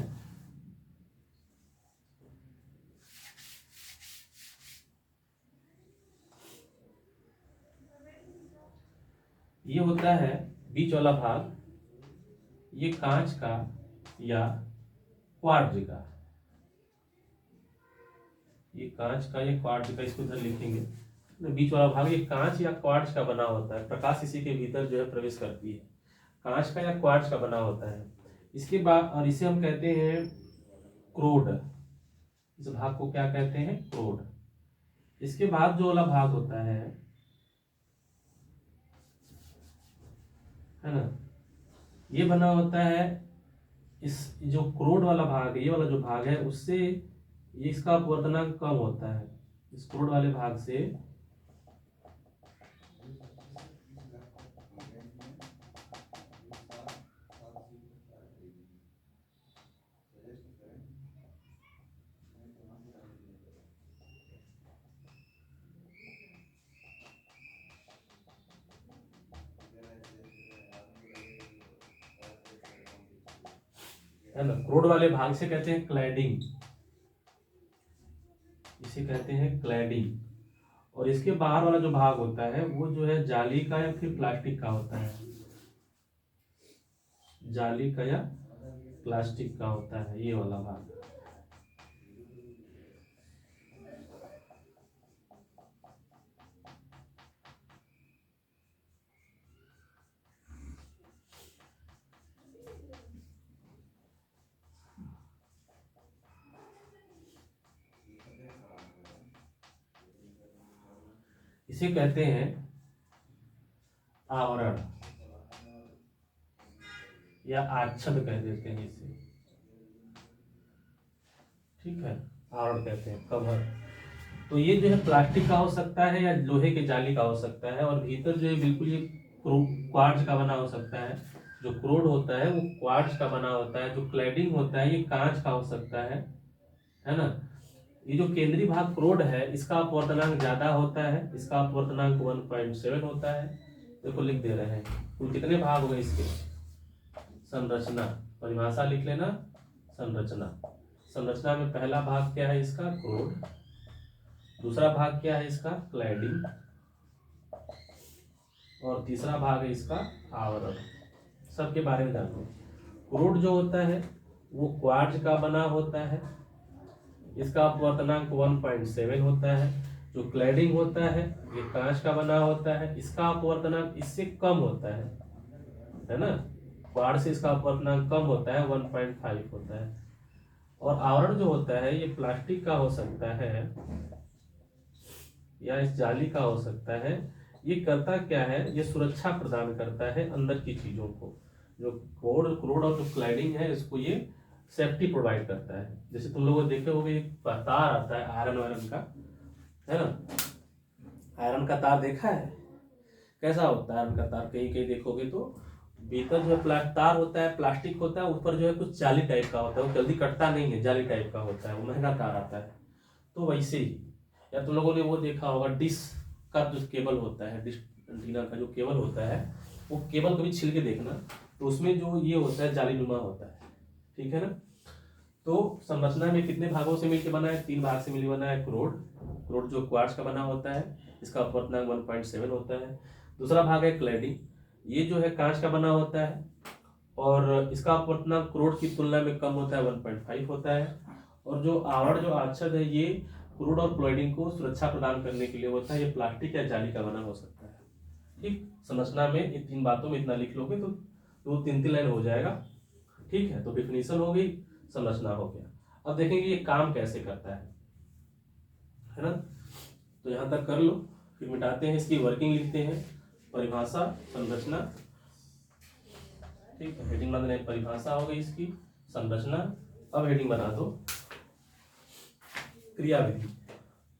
S1: ये होता है बीच वाला भाग, ये कांच का या क्वार्ट्ज का, ये कांच का, ये क्वार्ट्ज का, इसको इधर लिखेंगे। बीच वाला भाग ये कांच या क्वार्ट्ज का बना होता है, प्रकाश इसी के भीतर जो है प्रवेश करती है, कांच का या क्वार्ट्ज का बना होता है। इसके बाद, और इसे हम कहते हैं क्रोड, इस भाग को क्या कहते हैं, क्रोड। इसके बाद जो वाला भाग होता है ना, ये बना होता है, इस जो क्रोड वाला भाग है, ये वाला जो भाग है, उससे ये इसका अपवर्तनांक कम होता है, इस क्रोड वाले भाग से है ना, क्रोड वाले भाग से कहते हैं क्लैडिंग, इसे कहते हैं क्लैडिंग। और इसके बाहर वाला जो भाग होता है वो जो है जाली का या फिर प्लास्टिक का होता है, जाली का या प्लास्टिक का होता है ये वाला भाग। इसे कहते हैं आवरण या आच्छद कह देते हैं इसे, ठीक है, आवरण कहते हैं, कवर। तो ये जो है प्लास्टिक का हो सकता है या लोहे के जाली का हो सकता है, और भीतर जो है बिल्कुल ये क्वार्ट्ज का बना हो सकता है। जो क्रोड होता है वो क्वार्ट्ज का बना होता है, जो क्लैडिंग होता है ये कांच का हो सकता है ना। ये जो केंद्रीय भाग क्रोड है इसका अपवर्तनांक ज्यादा होता है, इसका अपवर्तनांक 1.7 होता है। देखो लिख दे रहे हैं, कुल कितने भाग हो गए इसके। संरचना, परिभाषा लिख लेना, संरचना। संरचना में पहला भाग क्या है इसका, क्रोड। दूसरा भाग क्या है इसका, क्लैडिंग। और तीसरा भाग है इसका आवरण। सबके बारे में जानते हैं। क्रोड जो होता है वो क्वार्ट्ज का बना होता है, इसका अपवर्तनांक 1.7 होता है। जो क्लैडिंग होता है ये कांच का बना होता है, इसका अपवर्तनांक इससे कम होता है ना, क्वार्ट्ज से इसका अपवर्तनांक कम होता है, 1.5 होता है। और आवरण जो होता है ये प्लास्टिक का हो सकता है या इस जाली का हो सकता है। ये करता क्या है, ये सुरक्षा प्रदान करता है अंदर की चीजों को। जो क्रोड और जो क्लैडिंग है इसको ये सेफ्टी प्रोवाइड करता है। जैसे तुम लोग देखे होगे एक तार आता है आयरन वायरन का, है ना, आयरन का तार देखा है कैसा होता है आयरन का तार, कहीं कहीं देखोगे तो भीतर जो है तार होता है, प्लास्टिक होता है, ऊपर जो है कुछ जाली टाइप का होता है, वो जल्दी कटता नहीं है, जाली टाइप का होता है, वो महंगा तार आता है। तो वैसे ही, या तुम लोगों ने वो देखा होगा डिश का जो केबल होता है, डिश एंटीना का जो केबल होता है, वो केबल कभी छिल के देखना, तो उसमें जो ये होता है जाली नुमा होता है, ठीक है ना। तो संरचना में कितने भागों से मिलकर बना है, 3 भाग से मिलकर बना है। क्रोड जो क्वार्ट्ज का बना होता है, इसका अपवर्तनांक 1.7 होता है। दूसरा भाग है क्लैडिंग, ये जो है कांच का बना होता है और इसका अपवर्तनांक क्रोड की तुलना में कम होता है, 1.5 होता है। और जो आवरण जो आच्छद है ये क्रोड और क्लैडिंग को सुरक्षा प्रदान करने के लिए होता है, ये प्लास्टिक या जाली का बना हो सकता है। ठीक, संरचना में इन 3 बातों में इतना लिख लोगे तो 2-3 लाइन हो जाएगा, ठीक है। तो डिफिनीशन हो गई, संरचना हो गया। अब देखेंगे ये काम कैसे करता है ना। तो यहां तक कर लो, फिर मिटाते हैं, इसकी वर्किंग लिखते हैं। परिभाषा, संरचना, ठीक है, हेडिंग बना दें, परिभाषा हो गई इसकी, संरचना। अब हेडिंग बना दो क्रियाविधि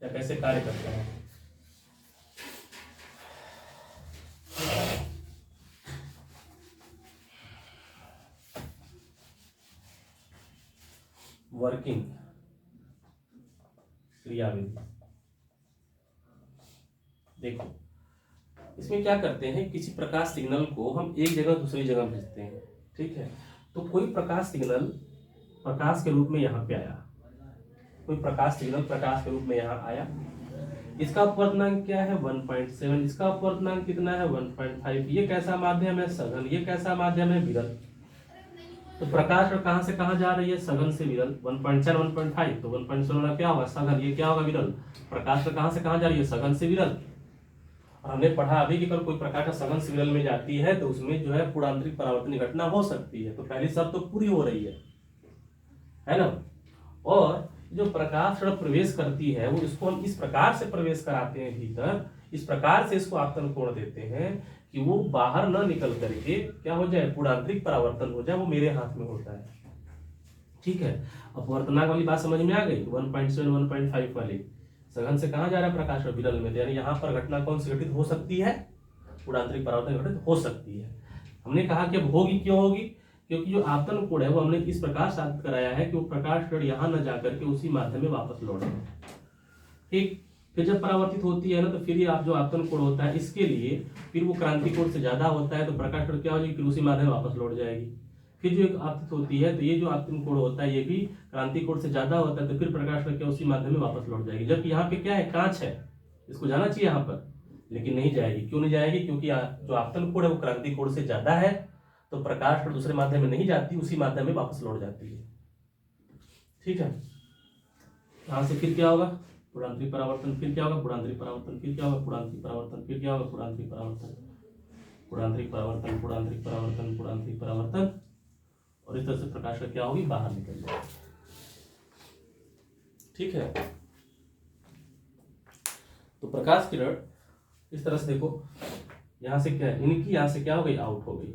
S1: या कैसे कार्य करता है। वर्किंग क्रियाविधि, देखो इसमें क्या करते हैं, किसी प्रकाश सिग्नल को हम एक जगह दूसरी जगह भेजते हैं, ठीक है। तो कोई प्रकाश सिग्नल प्रकाश के रूप में यहाँ पे आया, कोई प्रकाश सिग्नल प्रकाश के रूप में यहाँ आया, इसका अपवर्तनांक क्या है, 1.7, इसका अपवर्तनांक कितना है, 1.5। ये कैसा माध्यम है, सघन। ये कैसा माध्यम है, विरल, तो प्रकाश कण कहाँ से कहाँ जा रही है, सघन से विरल, 1.7 1.5, तो 1.7 क्या होगा सघन, ये क्या होगा विरल। प्रकाश कण कहाँ से कहाँ जा रही है, सघन से विरल। और हमने पढ़ा अभी कि अगर कोई प्रकाश का सघन से विरल में जाती है तो उसमें जो है पूर्णांतरिक परावर्तन घटना हो सकती है। तो पहली शर्त तो पूरी हो रही है ना। और जो प्रकाश कण प्रवेश करती है वो इसको हम इस प्रकार से प्रवेश कराते हैं भीतर, इस प्रकार से इसको आपतन कोण देते हैं कि वो बाहर न निकल करके क्या हो जाए, पूर्णांतरिक परावर्तन हो जाए। वो मेरे हाथ में होता है, ठीक है। अब वर्तनांक वाली बात समझ में आ गई, 1.7 1.5 वाली। सघन से कहाँ जा रहा है प्रकाश कण, विरल में, यानी यहाँ पर घटना कौन सी घटित हो सकती है, पूर्णांतरिक परावर्तन घटित हो सकती है। हमने कहा कि अब होगी, क्यों होगी, क्योंकि जो आपतन कोण है वो हमने इस प्रकार साबित कराया है कि वो प्रकाश कण यहाँ न जाकर के उसी माध्यम में वापस लौटे, ठीक। फिर जब परावर्तित होती है ना तो फिर ये आप जो आपतन कोण होता है इसके लिए फिर वो क्रांति कोण से ज्यादा होता है, तो प्रकाश कण क्या हो जाएगी, फिर उसी माध्यम में वापस लौट जाएगी। फिर जो एक आपतित होती है तो ये जो आपतन कोण होता है ये भी क्रांति कोण से ज्यादा होता है, तो फिर प्रकाश कण क्या उसी माध्यम में वापस लौट जाएगी। जबकि यहाँ पे क्या है, कांच है, इसको जाना चाहिए यहाँ पर, लेकिन नहीं जाएगी। क्यों नहीं जाएगी, क्योंकि जो आपतन कोण है वो क्रांति कोण से ज्यादा है, तो प्रकाश कण दूसरे माध्यम में नहीं जाती, उसी माध्यम में वापस लौट जाती है, ठीक है। यहां से फिर क्या होगा, पूर्णांतरिक परावर्तन, फिर क्या होगा पूर्णांतरिक परावर्तन, फिर क्या होगा पूर्णांतरिक परावर्तन, फिर क्या होगा पूर्णांतरिक परावर्तन, पूर्णांतरिक परावर्तन, पूर्णांतरिक परावर्तन, पूर्णांतरिक परावर्तन, और इस तरह से प्रकाश का क्या होगी, बाहर निकल जाएगी, ठीक है। तो प्रकाश किरण इस तरह से देखो, यहां से क्या है, इनकी यहां से क्या हो गई, आउट हो गई,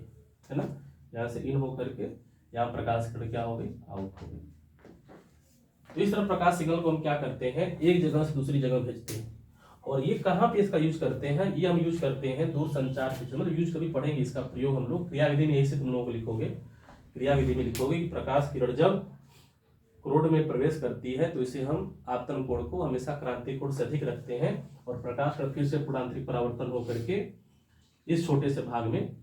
S1: है ना। यहां से इन होकर के यहाँ प्रकाश किरण क्या हो गई, आउट हो गई। तो इस तरह प्रकाश सिग्नल को हम क्या करते हैं, एक जगह से दूसरी जगह भेजते हैं। और ये कहाँ पे इसका यूज करते हैं, ये हम यूज करते हैं दूर संचार के क्षेत्र में। यूज कभी पढ़ेंगे इसका प्रयोग हम लोग क्रिया विधि में, यही से तुम लोगों को लिखोगे, क्रिया विधि में लिखोगे कि प्रकाश किरण जब क्रोड में प्रवेश करती है तो इसे हम आपतन कोण को हमेशा क्रांति कोण से अधिक रखते हैं, और प्रकाश कण फिर से पूर्णांतरिक परावर्तन होकर के इस छोटे से भाग में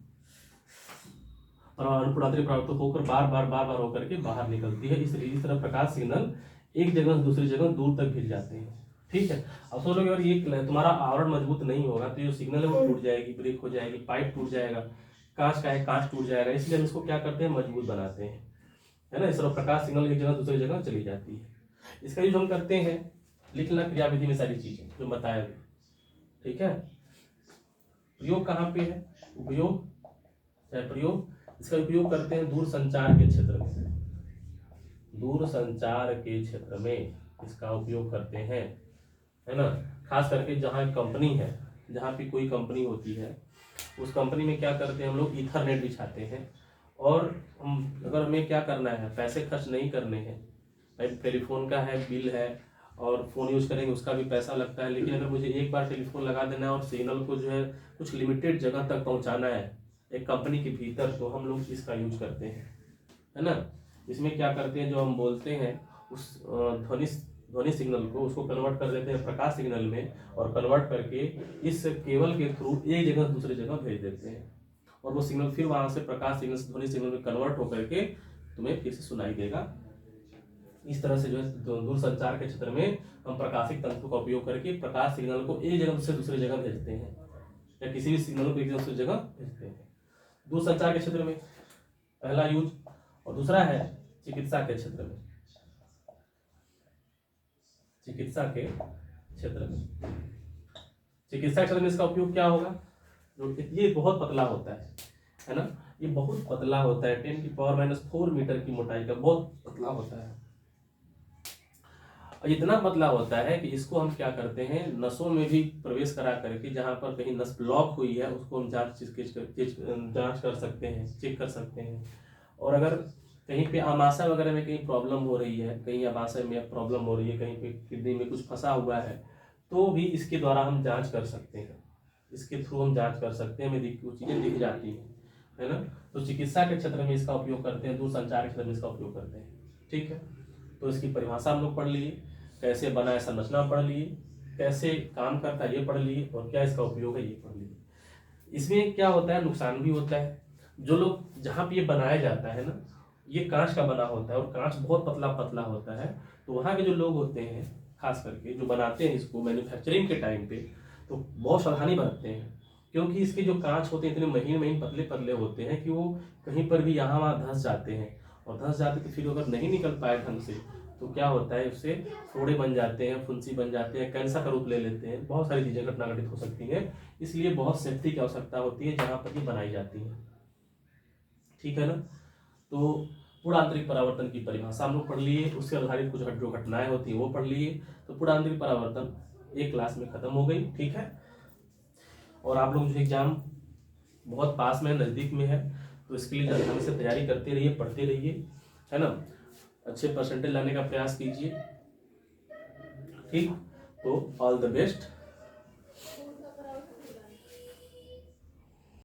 S1: और पूर्णांतरिक परावर्तन होकर बार बार होकर के बाहर निकलती है। इस तरह प्रकाश सिग्नल एक जगह से दूसरी जगह दूर तक भेज जाते हैं, ठीक है। अब सोचो अगर ये तुम्हारा आवरण मजबूत नहीं होगा तो जो सिग्नल है वो टूट जाएगी, ब्रेक हो जाएगी, पाइप टूट जाएगा, कांच का है कांच टूट जाएगा। इसलिए हम इसको क्या करते हैं, मजबूत बनाते हैं, है ना। इस तरह प्रकाश सिग्नल एक जगह दूसरी जगह चली जाती है। इसका यूज हम करते हैं, लिख लेना क्रिया विधि में सारी चीजें जो बताया, ठीक है। प्रयोग कहाँ पे है, उपयोग प्रयोग, इसका उपयोग करते हैं दूर संचार के क्षेत्र में, दूर संचार के क्षेत्र में इसका उपयोग करते हैं, है ना। खास करके जहाँ कंपनी है, जहाँ पे कोई कंपनी होती है उस कंपनी में क्या करते हैं हम लोग, ईथरनेट बिछाते हैं। और हम अगर हमें क्या करना है, पैसे खर्च नहीं करने हैं, भाई टेलीफोन का है बिल है और फ़ोन यूज़ करेंगे उसका भी पैसा लगता है, लेकिन अगर मुझे एक बार टेलीफोन लगा देना है और सिग्नल को जो है कुछ लिमिटेड जगह तक पहुँचाना है एक कंपनी के भीतर, तो हम लोग इसका यूज करते हैं, है ना। इसमें क्या करते हैं, जो हम बोलते हैं उस ध्वनि सिग्नल को उसको कन्वर्ट कर देते हैं प्रकाश सिग्नल में, और कन्वर्ट करके इस केबल के थ्रू एक जगह से दूसरी जगह भेज देते हैं, और वो सिग्नल फिर वहां से प्रकाश सिग्नल से ध्वनि सिग्नल में कन्वर्ट होकर के तुम्हें फिर से सुनाई देगा। इस तरह से जो है दूर संचार के क्षेत्र में हम प्रकाशिक तंत्र का उपयोग करके प्रकाश सिग्नल को एक जगह से दूसरी जगह भेजते हैं, या किसी भी सिग्नल को एक जगह से दूसरी जगह भेजते हैं दूर संचार के क्षेत्र में, पहला यूज। और दूसरा है चिकित्सा के क्षेत्र में, चिकित्सा के क्षेत्र में, चिकित्सा के क्षेत्र में इसका उपयोग क्या होगा, जो ये बहुत पतला होता है ना, ये बहुत पतला होता है, 10⁻⁴ मीटर की मोटाई का बहुत पतला होता है। और इतना पतला होता है कि इसको हम क्या करते हैं, नसों में भी प्रवेश करा करके जहाँ पर कहीं नस ब्लॉक हुई है उसको हम जांच कर सकते हैं, चेक कर सकते हैं। और अगर कहीं पे आमाशय वगैरह में कहीं प्रॉब्लम हो रही है, कहीं आमाशय में प्रॉब्लम हो रही है, कहीं पे किडनी में कुछ फंसा हुआ है, तो भी इसके द्वारा हम जांच कर सकते हैं, इसके थ्रू हम जांच कर सकते हैं, हमें वो चीज़ें दिख जाती हैं, है ना। तो चिकित्सा के क्षेत्र में इसका उपयोग करते हैं, दूर संचार के क्षेत्र में इसका उपयोग करते हैं, ठीक है। तो इसकी परिभाषा हम लोग पढ़ लिए, कैसे बना है संरचना पढ़ लिए, कैसे काम करता है ये पढ़ लिए, और क्या इसका उपयोग है ये पढ़ लिए। इसमें क्या होता है, नुकसान भी होता है। जो लोग जहाँ पे ये बनाया जाता है ना, ये कांच का बना होता है और कांच बहुत पतला पतला होता है, तो वहाँ के जो लोग होते हैं खास करके जो बनाते हैं इसको मैन्युफैक्चरिंग के टाइम पे, तो बहुत सावधानी बरतते हैं, क्योंकि इसके जो कांच होते हैं इतने महीन महीन पतले पतले होते हैं कि वो कहीं पर भी यहाँ वहाँ धंस जाते हैं, और धंस जाते तो फिर अगर नहीं निकल पाए ढंग से तो क्या होता है, उससे फोड़े बन जाते हैं, फुंसी बन जाते हैं, कैंसर का रूप ले लेते हैं, बहुत सारी चीज़ें घटना घटित हो सकती हैं। इसलिए बहुत सेफ्टी की आवश्यकता होती है जहाँ पर ये बनाई जाती है। ठीक है ना। तो पूर्णांतरिक परावर्तन की परिभाषा हम लोग पढ़ लिए, उसके आधारित कुछ जो घटनाएं होती हैं वो पढ़ लिए। तो पूर्णांतरिक परावर्तन एक क्लास में खत्म हो गई। ठीक है। और आप लोग जो एग्जाम बहुत पास में नज़दीक में है, तो इसके लिए ढंग से तैयारी करते रहिए, पढ़ते रहिए, है ना। अच्छे परसेंटेज लाने का प्रयास कीजिए। ठीक। तो ऑल द बेस्ट।